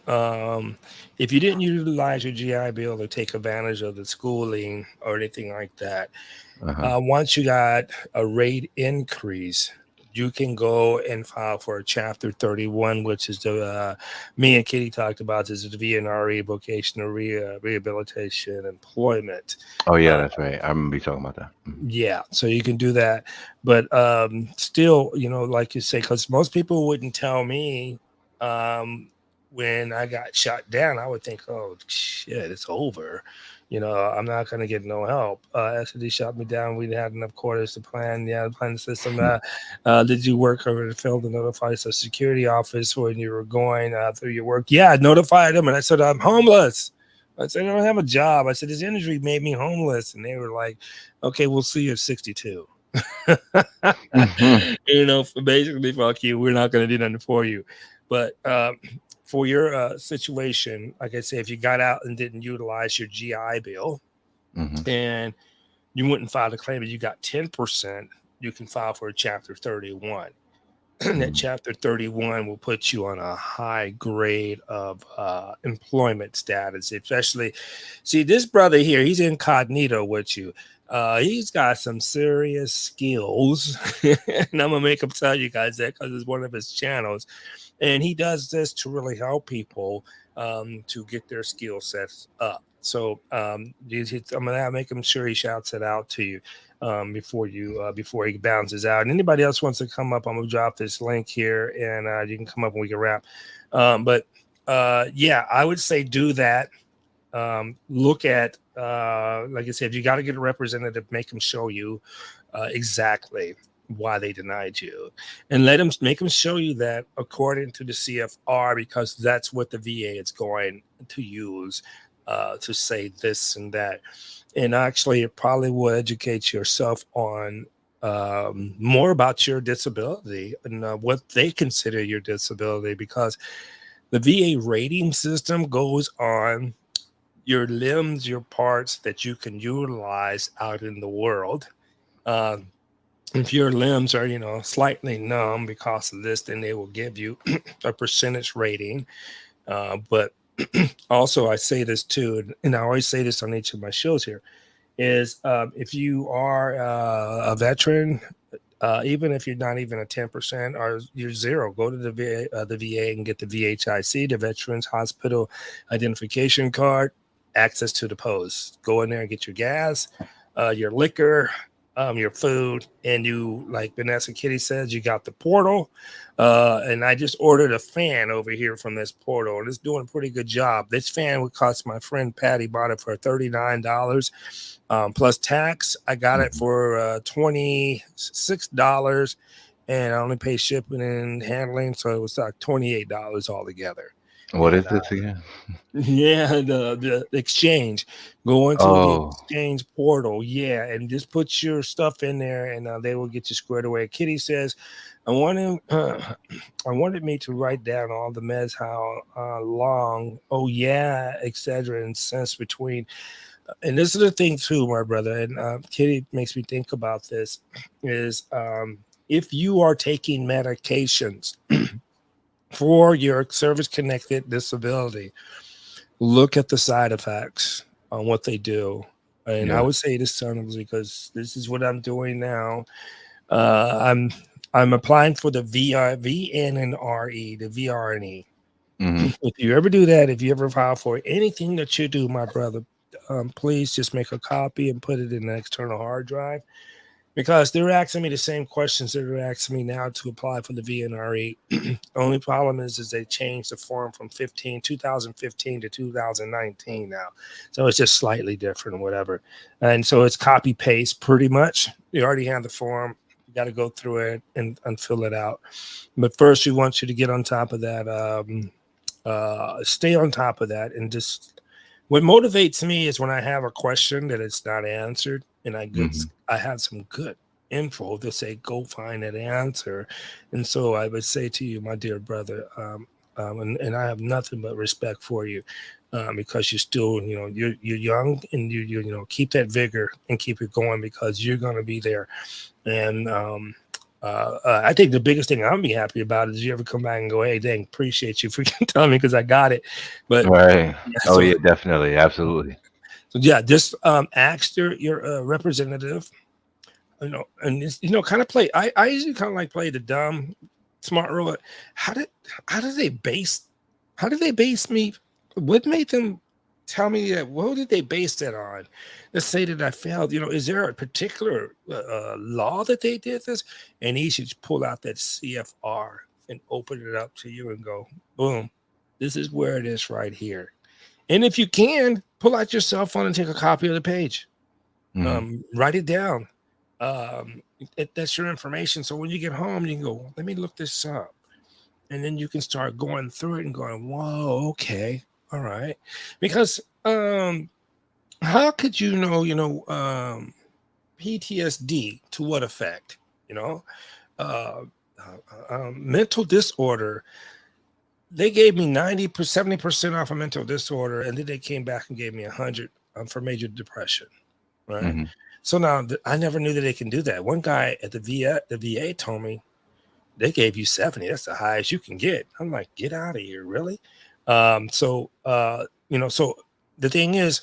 um, if you didn't utilize your GI Bill to take advantage of the schooling or anything like that, Uh-huh. once you got a rate increase, you can go and file for a Chapter 31, which is the me and Kitty talked about. This is the VNRE, Vocational Rehabilitation Employment. Oh yeah, Uh, that's right. I remember you talking about that. Mhm. yeah, so you can do that, but still, like you say, because most people wouldn't tell me um, when I got shot down. I would think, oh shit, it's over. I'm not gonna get no help. After they shot me down, we had enough quarters to plan. Yeah, the plan system. Did you work over the field to notify the security office when you were going through your work? Yeah, I notified them, and I said I'm homeless. I said I don't have a job. I said this injury made me homeless, and they were like, okay, we'll see you at 62. Mhm. Basically, fuck you. We're not going to do nothing for you. But for your situation, like I say, if you got out and didn't utilize your GI Bill Mhm. and you wouldn't file a claim, but you got 10%, you can file for a Chapter 31. That Mhm. Chapter 31 will put you on a high grade of employment status, especially. See, this brother here, he's incognito with you. He's got some serious skills, and I'm gonna make him tell you guys that because it's one of his channels, and he does this to really help people to get their skill sets up. So I'm gonna make him sure he shouts it out to you before he bounces out. And anybody else wants to come up, I'm gonna drop this link here, and you can come up and we can wrap. But yeah, I would say do that. Look at like I said, you got to get a representative, make them show you exactly why they denied you, and make them show you that according to the CFR, because that's what the VA is going to use to say this and that. And actually, it probably will educate yourself on more about your disability and what they consider your disability, because the VA rating system goes on your limbs, your parts that you can utilize out in the world. Um, if your limbs are, slightly numb because of this, then they will give you a percentage rating. But also, I say this too, and I always say this on each of my shows here, is if you are a veteran, even if you're not even a 10% or you're zero, go to the VA and get the VHIC, the Veterans Hospital Identification Card, access to the post. Go in there and get your gas, your liquor, your food, and you, like Vanessa Kitty says, you got the portal. And I just ordered a fan over here from this portal, and it's doing a pretty good job. This fan would cost my friend Patty, bought it for $39 plus tax. I got it Mhm. for $26, and I only pay shipping and handling, so it was like $28 altogether. What is And this again? yeah, the exchange. Go into the Oh. exchange portal, yeah, and just put your stuff in there, and they will get you squared away. Kitty says, "I wanted, I wanted me to write down all the meds, how long, oh yeah, etc., and cents between." And this is the thing too, my brother, and Kitty makes me think about this: is if you are taking medications for your service-connected disability, look at the side effects on what they do. And I Yeah. would say this, son, because this is what I'm doing now. I'm applying for the VNRE, the VRNE. Mhm. If you ever do that, if you ever file for anything that you do, my brother, please just make a copy and put it in an external hard drive, because they're asking me the same questions that they're asking me now to apply for the VNRE. Only problem is they changed the form from 2015 to 2019 now. So it's just slightly different or whatever. And so it's copy paste pretty much. You already have the form. You got to go through it and fill it out. But first, we want you to get on top of that. Stay on top of that, and just what motivates me is when I have a question that it's not answered, and Mhm. I have some good info to say go find that answer. And so I would say to you, my dear brother, and I have nothing but respect for you, because you're still, you're young, and keep that vigor and keep it going, because you're going to be there. And I think the biggest thing I'm be happy about is you ever come back and go, hey, dang, appreciate you for telling me because I got it. But Right. yeah, Oh yeah, definitely, absolutely. so yeah, just ask your representative, and kind of play. I usually kind of like play the dumb, smart robot. How did how did they base how did they base me? What made them tell me that? What did they base that on? Let's say that I failed. Is there a particular law that they did this? And he should pull out that CFR and open it up to you and go, boom, this is where it is right here. And if you can, pull out your cell phone and take a copy of the page. Hmm. Write it down. That's your information. So when you get home, you can go, let me look this up. And then you can start going through it and going, whoa, okay, all right. Because how could PTSD to what effect? Uh, Mental disorder. They gave me 70% off a mental disorder, and then they came back and gave me 100 for major depression. Right. Hmm. So now I never knew that they can do that. One guy at the VA told me they gave you 70. That's the highest you can get. I'm like, get out of here, really? So the thing is,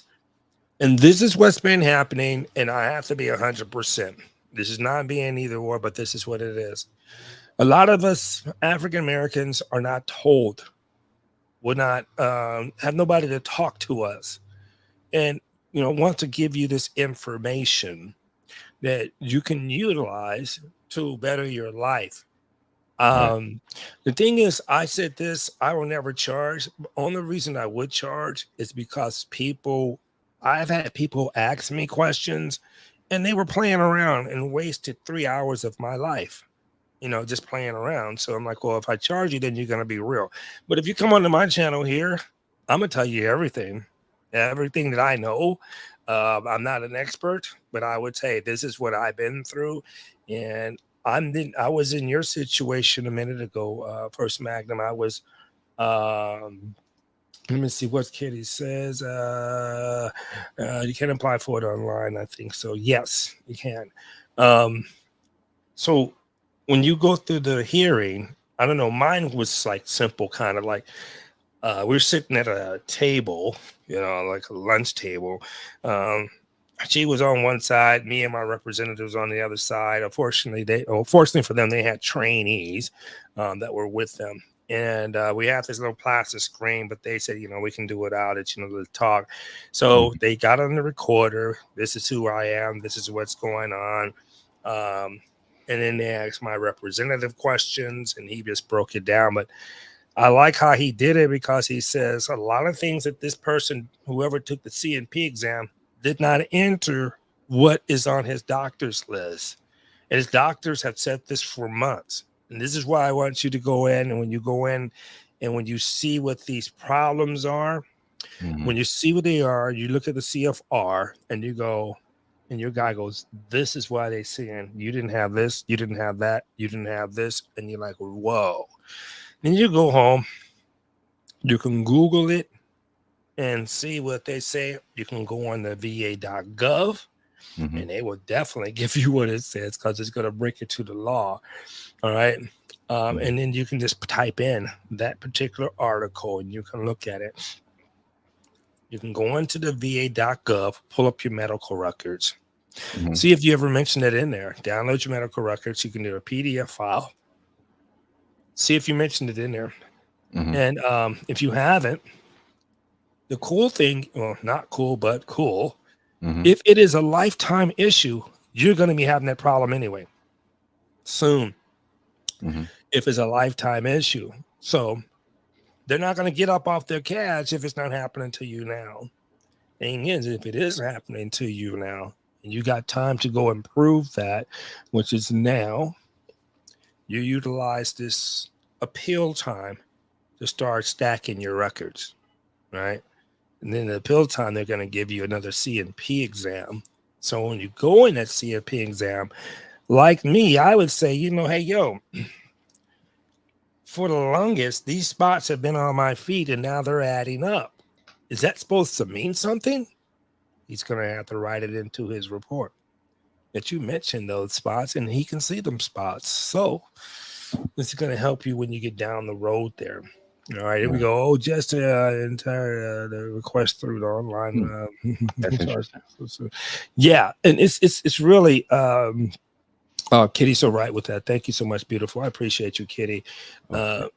and this is what's been happening, and I have to be 100%. This is not being either or, but this is what it is. A lot of us African Americans are not told. We're not have nobody to talk to us, and want to give you this information that you can utilize to better your life. Right. The thing is, I said this, I will never charge. The only reason I would charge is because I've had people ask me questions and they were playing around and wasted 3 hours of my life, just playing around. So I'm like, well, if I charge you, then you're going to be real. But if you come onto my channel here, I'm going to tell you everything that I know. I'm not an expert, but I would say this is what I've been through. And I was in your situation a minute ago, First Magnum. I was let me see what Kitty says. You can apply for it online, I think so. Yes, you can. Um, so when you go through the hearing, I don't know, mine was like simple, kind of like we're sitting at a table, like a lunch table. Um, she was on one side, me and my representatives on the other side. Unfortunately for them, they had trainees that were with them. And we have this little plastic screen, but they said, we can do without it, to talk. So Hmm. they got on the recorder. This is who I am. This is what's going on. And then they asked my representative questions, and he just broke it down. But I like how he did it because he says a lot of things that this person, whoever took the CNP exam, did not enter what is on his doctor's list. And his doctors have said this for months. And this is why I want you to go in. And when you go in and when you see what these problems are, Hmm. when you see what they are, you look at the CFR and you go, and your guy goes, this is why they saying you didn't have this, you didn't have that, you didn't have this. And you're like, whoa. Then you go home, you can Google it and see what they say. You can go on the va.gov Hmm. and they will definitely give you what it says because it's going to break it to the law. All right. Hmm. And then you can just type in that particular article and you can look at it. You can go into the va.gov, pull up your medical records, Hmm. see if you ever mentioned it in there. Download your medical records. You can do a PDF file. See if you mentioned it in there. Hmm. And if you haven't, the cool thing, well, not cool, but cool, Hmm. if it is a lifetime issue, you're going to be having that problem anyway, soon, Hmm. if it's a lifetime issue. So they're not going to get up off their couch if it's not happening to you now. Thing is, if it is happening to you now, and you got time to go improve that, which is now, you utilize this appeal time to start stacking your records, right? And then the appeal time, they're going to give you another CNP exam. So when you go in that CNP exam, like me, I would say, hey, yo, for the longest, these spots have been on my feet and now they're adding up. Is that supposed to mean something? He's going to have to write it into his report. that you mentioned those spots, and he can see them spots. So this is going to help you when you get down the road there. All right, here we Yeah. go. Oh, just entire the request through the online. Hmm. That's Sorry. interesting. Yeah, and it's really Kitty's so right with that. Thank you so much, beautiful. I appreciate you, Kitty. Okay.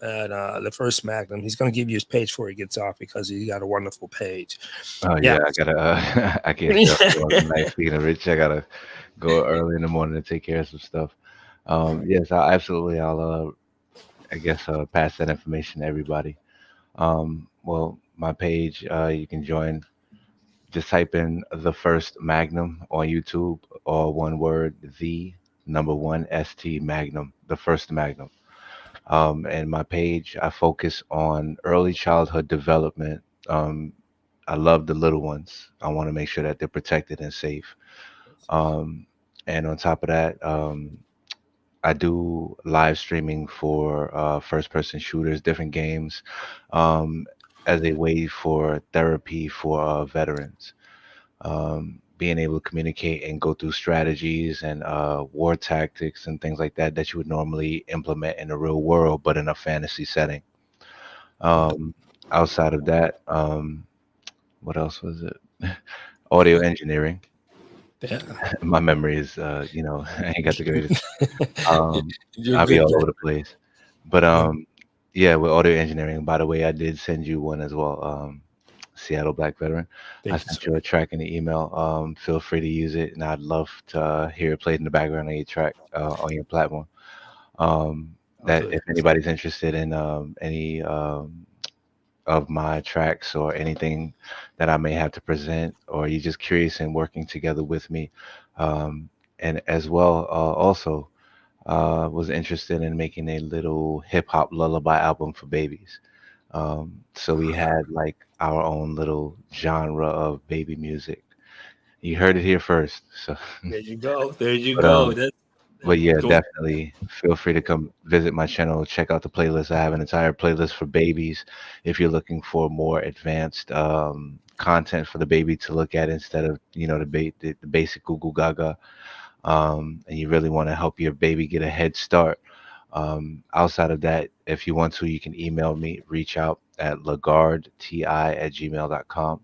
And the first Magnum, he's going to give you his page before he gets off because he got a wonderful page. Oh Yeah. yeah, I gotta. I can't stay up all night. Speaking of Rich, I gotta go early in the morning to take care of some stuff. Yes, I absolutely. I'll. I guess pass that information to everybody. Well, my page. You can join. Just type in the first Magnum on YouTube, or one word, the number one ST Magnum, the first Magnum. And my page, I focus on early childhood development. Um, I love the little ones. I want to make sure that they're protected and safe. Um, and on top of that, I do live streaming for first person shooters, different games, um, as a way for therapy for veterans. Being able to communicate and go through strategies and war tactics and things like that that you would normally implement in the real world, but in a fantasy setting. Um, Outside of that, what else was it? Audio engineering. Yeah. My memory is, I ain't got the greatest. Um, You're I'll be good, all man. over the place. But Yeah. yeah, with audio engineering. By the way, I did send you one as well. Seattle Black Veteran. I Thank you, sent sir. you a track in the email. Feel free to use it, and I'd love to hear it played in the background on your track on your platform. I'll That do it. if anybody's interested in any of my tracks or anything that I may have to present, or you're just curious in working together with me, um, and as well also was interested in making a little hip hop lullaby album for babies. So we had like our own little genre of baby music. You heard it here first. So, There you go. There you but go. but yeah, Go. definitely feel free to come visit my channel. Check out the playlist. I have an entire playlist for babies. If you're looking for more advanced content for the baby to look at instead of the basic Google Gaga, and you really want to help your baby get a head start. Outside of that, if you want to, you can email me, reach out at lagardeti@gmail.com.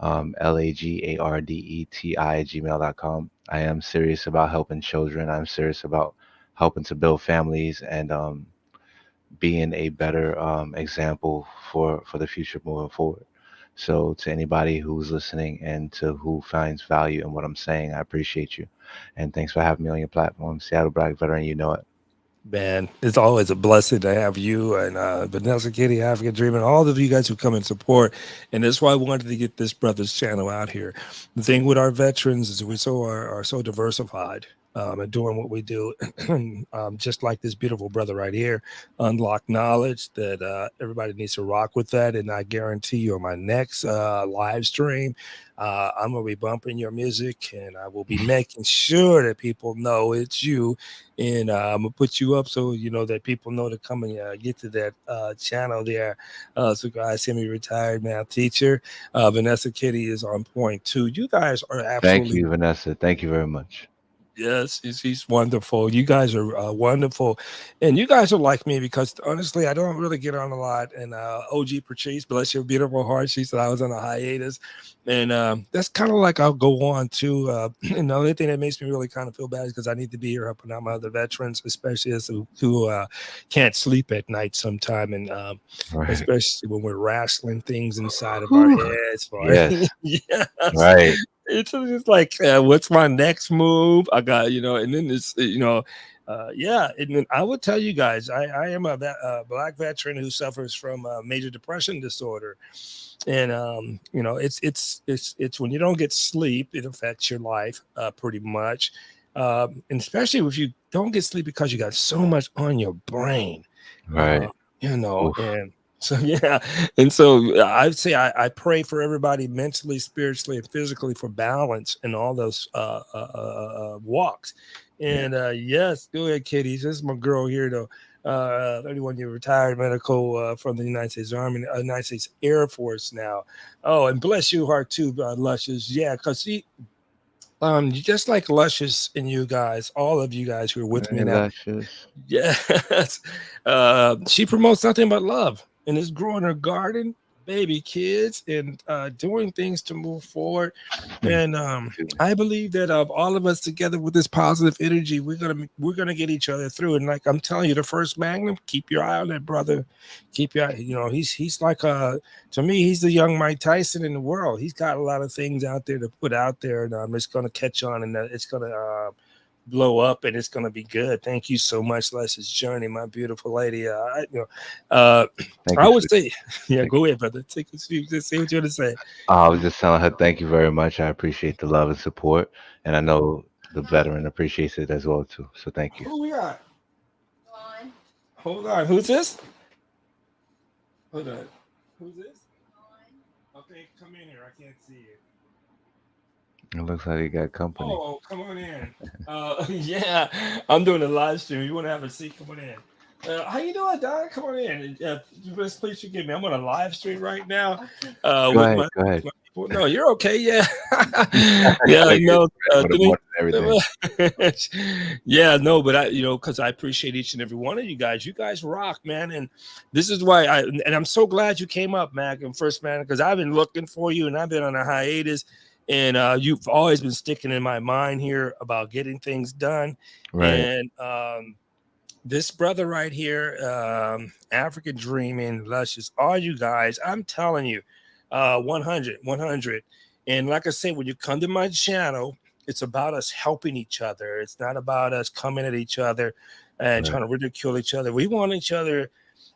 lagardeti@gmail.com. I am serious about helping children. I'm serious about helping to build families and being a better example for the future moving forward. So, to anybody who's listening and to who finds value in what I'm saying, I appreciate you. And thanks for having me on your platform. Seattle Black Veteran, you know it. Man, it's always a blessing to have you and Vanessa Kitty, African Dream, and all of you guys who come and support. And that's why I wanted to get this brother's channel out here. The thing with our veterans is we are so diversified and doing what we do, just like this beautiful brother right here, unlock knowledge that everybody needs to rock with that. And I guarantee you on my next live stream, I'm going to be bumping your music and I will be making sure that people know it's you, and I'm gonna put you up so you know that people know to come and get to that channel there. So guys, semi-retired math teacher, Vanessa Kitty is on point too. You guys are Thank absolutely. you, Vanessa. Thank you very much. Yes, he's wonderful. You guys are wonderful, and you guys are like me because honestly, I don't really get on a lot. And OG Patrice, bless your beautiful heart, she said I was on a hiatus, and that's kind of like I'll go on to. And the only thing that makes me really kind of feel bad is because I need to be here helping out my other veterans, especially as who can't sleep at night sometime, and Right. especially when we're wrestling things inside of our Whew. heads. For Yes. yes, Right. it's just like what's my next move, I got, and then this, yeah, and then I would tell you guys I am a black veteran who suffers from major depression disorder, and it's when you don't get sleep it affects your life pretty much, and especially if you don't get sleep because you got so much on your brain, uh, Right. Oof. and so yeah, and so I'd say I pray for everybody mentally, spiritually, and physically for balance in all those walks. Yeah. And yes, go ahead, Kitty. This is my girl here, though. 31-year retired medical from the United States Army, United States Air Force now. Oh, and bless you, heart too, Luscious. Yeah, because Just like Luscious and you guys, all of you guys who are with me Hey, now. Luscious. Yes. She promotes nothing but love and is growing her garden, baby kids, and doing things to move forward. And Excuse me. I believe that all of us together with this positive energy, we're gonna get each other through. And like I'm telling you, the first Magnum, keep your eye on that brother. Keep your eye. You know, he's like to me, he's the young Mike Tyson in the world. He's got a lot of things out there to put out there, and it's gonna catch on, and it's gonna blow up, and it's going to be good. Thank you so much, Les's Journey, my beautiful lady. Thank I you, would sweet. say, yeah, Thank go you. ahead, brother. Take a seat. Just say what you're going to say. I was just telling her thank you very much. I appreciate the love and support, and I know the veteran appreciates it as well too. So thank you. Who we got? Hold on. Who's this? Hold on. Who's this? Okay, come in here. I can't see you. It looks like you got company. Oh, come on in. Yeah, I'm doing a live stream. You want to have a seat? Come on in. How you doing, Don? Come on in. Please forgive me. I'm on a live stream right now. Go With ahead. my, Go ahead. my people. No, you're okay. Yeah, yeah. Like, No, with a Denise. button and everything. Yeah, no, but because I appreciate each and every one of you guys. You guys rock, man. And this is why and I'm so glad you came up, Mac, and First Man, because I've been looking for you, and I've been on a hiatus. And you've always been sticking in my mind here about getting things done. Right. And this brother right here, African Dreaming, Luscious, all you guys, I'm telling you, 100, 100. And like I say, when you come to my channel, it's about us helping each other. It's not about us coming at each other and Right. trying to ridicule each other. We want each other.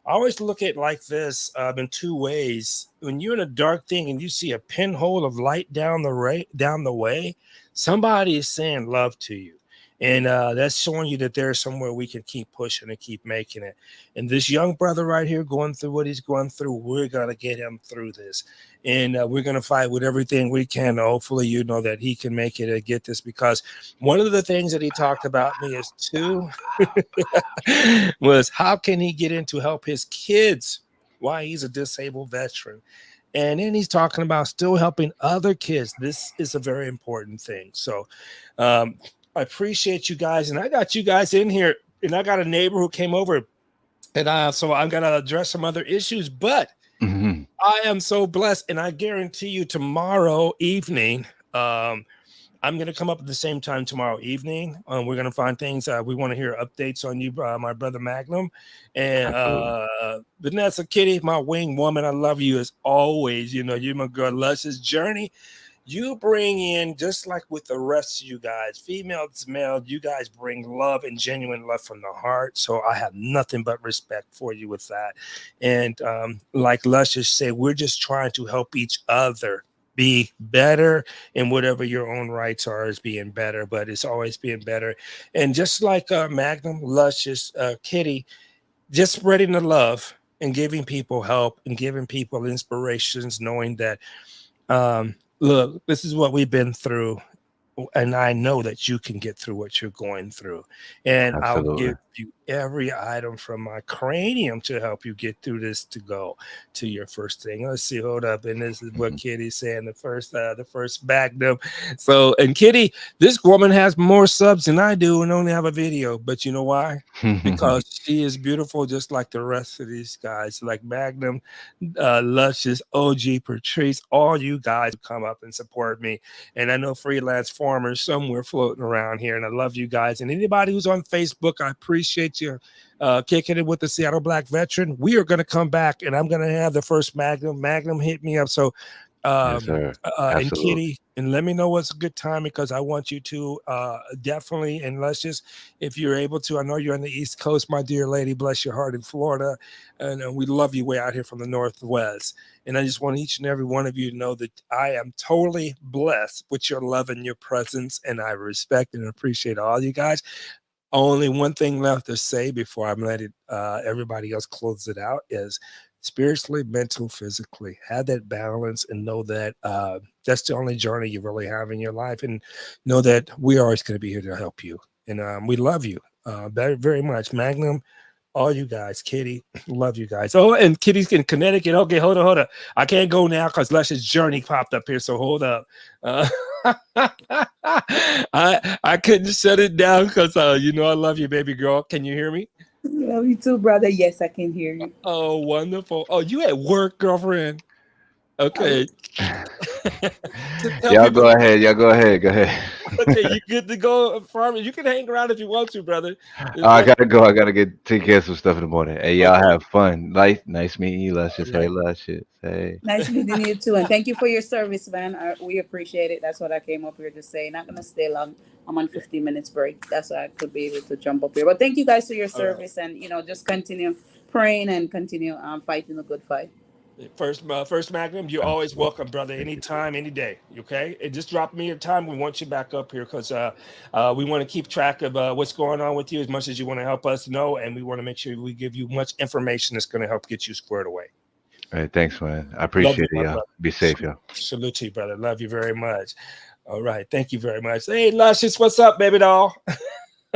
I always look at it like this in two ways. When you're in a dark thing and you see a pinhole of light down the way, somebody is saying love to you. And that's showing you that there's somewhere we can keep pushing and keep making it. And this young brother right here going through what he's going through, we're going to get him through this. And we're going to fight with everything we can. Hopefully, you know that he can make it and get this, because one of the things that he talked about me is too was how can he get in to help his kids while he's a disabled veteran. And then he's talking about still helping other kids. This is a very important thing. So I appreciate you guys. And I got you guys in here. And I got a neighbor who came over. And so I'm going to address some other issues. But Hmm. I am so blessed. And I guarantee you tomorrow evening, I'm going to come up at the same time tomorrow evening. We're going to find things. We want to hear updates on you, my brother Magnum. And Absolutely. Vanessa Kitty, my wing woman, I love you as always. You know, you're my girl, Luscious Journey. You bring in, just like with the rest of you guys, female to male, you guys bring love and genuine love from the heart. So I have nothing but respect for you with that. And like Luscious said, we're just trying to help each other be better, and whatever your own rights are is being better, but it's always being better. And just like Magnum, Luscious, Kitty, just spreading the love and giving people help and giving people inspirations, knowing that look, this is what we've been through, and I know that you can get through what you're going through. And I'll Absolutely. give you every item from my cranium to help you get through this to go to your first thing. Let's see, hold up. And this is what Kitty's saying, the first Magnum. So, and Kitty, this woman has more subs than I do and only have a video. But you know why? Because she is beautiful, just like the rest of these guys, like Magnum, Luscious, OG, Patrice, all you guys come up and support me. And I know freelance farmers somewhere floating around here, and I love you guys. And anybody who's on Facebook, I appreciate you kicking it with the Seattle Black Veteran. We are going to come back, and I'm going to have the first Magnum. Magnum hit me up. So Yes, sir. and Absolutely. Kitty, and let me know what's a good time, because I want you to definitely, and let's just, if you're able to, I know you're on the East Coast, my dear lady, bless your heart, in Florida, and we love you way out here from the Northwest. And I just want each and every one of you to know that I am totally blessed with your love and your presence, and I respect and appreciate all you guys. Only one thing left to say before I'm letting everybody else close it out is spiritually, mental, physically, have that balance, and know that that's the only journey you really have in your life. And know that we're always going to be here to help you. And we love you very, very much. Magnum, all you guys, Kitty, love you guys. Oh, and Kitty's in Connecticut. Okay, hold on. I can't go now because Luscious Journey popped up here. So hold up. I couldn't shut it down because you know I love you, baby girl. Can you hear me? Love you too, brother. Yes, I can hear you. Oh, wonderful. Oh, you at work, girlfriend? Oh, Okay. Just tell Y'all people. go ahead. Y'all go ahead. Go ahead. Okay, you good to go, farm. You can hang around if you want to, brother. Oh, It's I like gotta go. I gotta get take care of some stuff in the morning. Hey, y'all okay, have fun. Nice meeting you, Luscious. all Hey, right. Luscious. Hey. nice meeting you too, and thank you for your service, man. We appreciate it. That's what I came up here to say. Not gonna stay long. I'm on 15 minutes break. That's why I could be able to jump up here. But thank you guys for your All right. service, and just continue praying and continue fighting the good fight. First Magnum, you're always welcome, brother. Anytime, any day. Okay, and just drop me a time. We want you back up here because we want to keep track of what's going on with you as much as you want to help us know, and we want to make sure we give you much information that's going to help get you squared away. All right, thanks, man. I Love appreciate you, it, my y'all. brother. Be safe, y'all. Salute to you, brother. Love you very much. All right, thank you very much. Hey, Luscious, what's up, baby doll?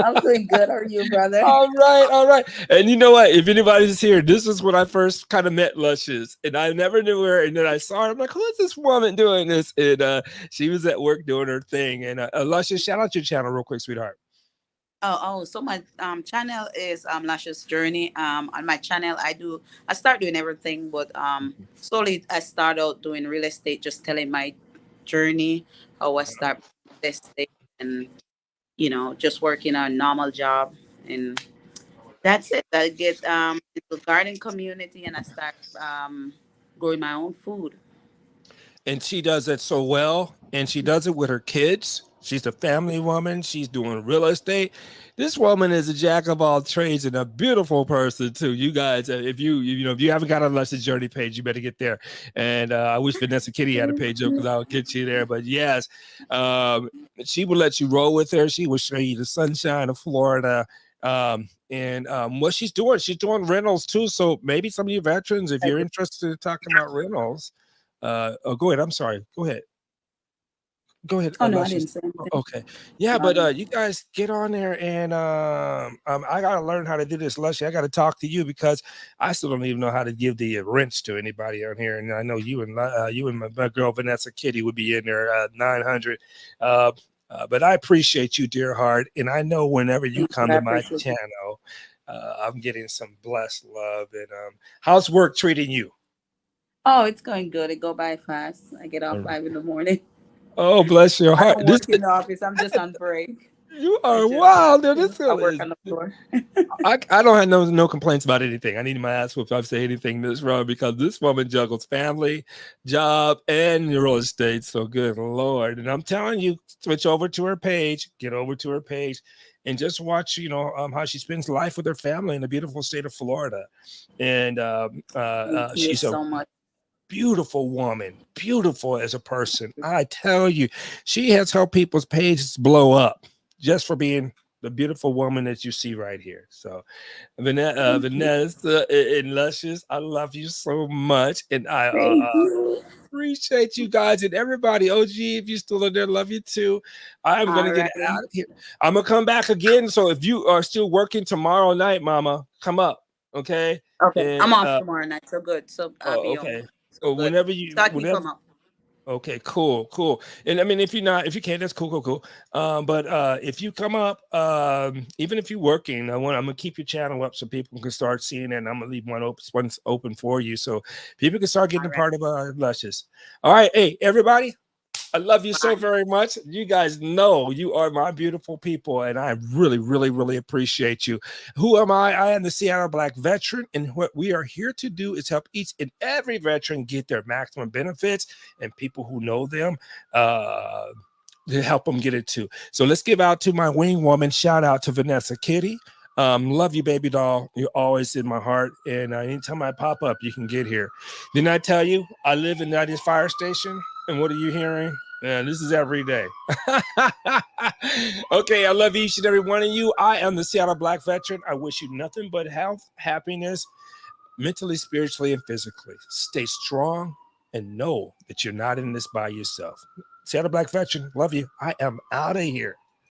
I'm doing good. How are you, brother? All right, all right. And you know what? If anybody's here, this is when I first kind of met Luscious, and I never knew her. And then I saw her. I'm like, who is this woman doing this? And she was at work doing her thing. And Luscious, shout out your channel real quick, sweetheart. So my channel is Lashes Journey. On my channel I start doing everything, but slowly I start out doing real estate, just telling my journey, how I start real estate, and just working a normal job, and that's it. I get into garden community, and I start growing my own food. And she does it so well, and she does it with her kids. She's a family woman. She's doing real estate. This woman is a jack of all trades and a beautiful person too. You guys, if you haven't got on Luscious Journey page, you better get there. And I wish Vanessa Kitty had a page up because I'll get you there. But yes, um, she will let you roll with her. She will show you the sunshine of Florida. What she's doing rentals too. So maybe some of you veterans, if you're interested in talking about rentals, go ahead. I'm sorry. Go ahead. Go ahead, Oh no, I Luscious. didn't say anything. Okay. Yeah, but you guys get on there and I gotta learn how to do this, Luscious. I gotta talk to you because I still don't even know how to give the rents to anybody on here. And I know you and my girl Vanessa Kitty would be in there 900. But I appreciate you, dear heart, and I know whenever you come I to my appreciate it. channel, I'm getting some blessed love. And how's work treating you? Oh, it's going good. It go by fast. I get off 5 in the morning. Oh, bless your I heart. don't work in the office. I'm just on break. You I are just wild. Now, this I girl work is. on the floor. I don't have no complaints about anything. I need my ass whooped if I say anything this wrong because this woman juggles family, job, and real estate. So good Lord. And I'm telling you, switch over to her page, get over to her page, and just watch, how she spends life with her family in the beautiful state of Florida. And Thank you she's a so much. beautiful woman, beautiful as a person. I tell you, she has helped people's pages blow up just for being the beautiful woman that you see right here. So, Thank you. Vanessa and Luscious, I love you so much, and I Thank you. appreciate you guys and everybody. OG, if you still in there, love you too. I'm gonna All get right. out of here. I'm gonna come back again. So if you are still working tomorrow night, Mama, come up, okay? Okay. And I'm off tomorrow night. So good. So I'll oh, be home. okay. So good. So I can Whenever. come up. Okay, cool. And I mean, if you can't, that's cool. But if you come up, even if you're working, I'm gonna keep your channel up so people can start seeing it. And I'm gonna leave one's open for you so people can start getting All a right. part of Luscious. All right, hey everybody. I love you so Bye. very much. You guys know you are my beautiful people, and I really, really, really appreciate you. Who am I? I am the Seattle Black veteran, and what we are here to do is help each and every veteran get their maximum benefits, and people who know them to help them get it too. So let's give out to my wing woman. Shout out to Vanessa Kitty. Love you, baby doll. You're always in my heart, and anytime I pop up, you can get here. Didn't I tell you I live in Nutty's fire station? And what are you hearing? Man, this is every day. Okay, I love each and every one of you. I am the Seattle Black veteran. I wish you nothing but health, happiness, mentally, spiritually, and physically. Stay strong and know that you're not in this by yourself. Seattle Black veteran, love you. I am out of here.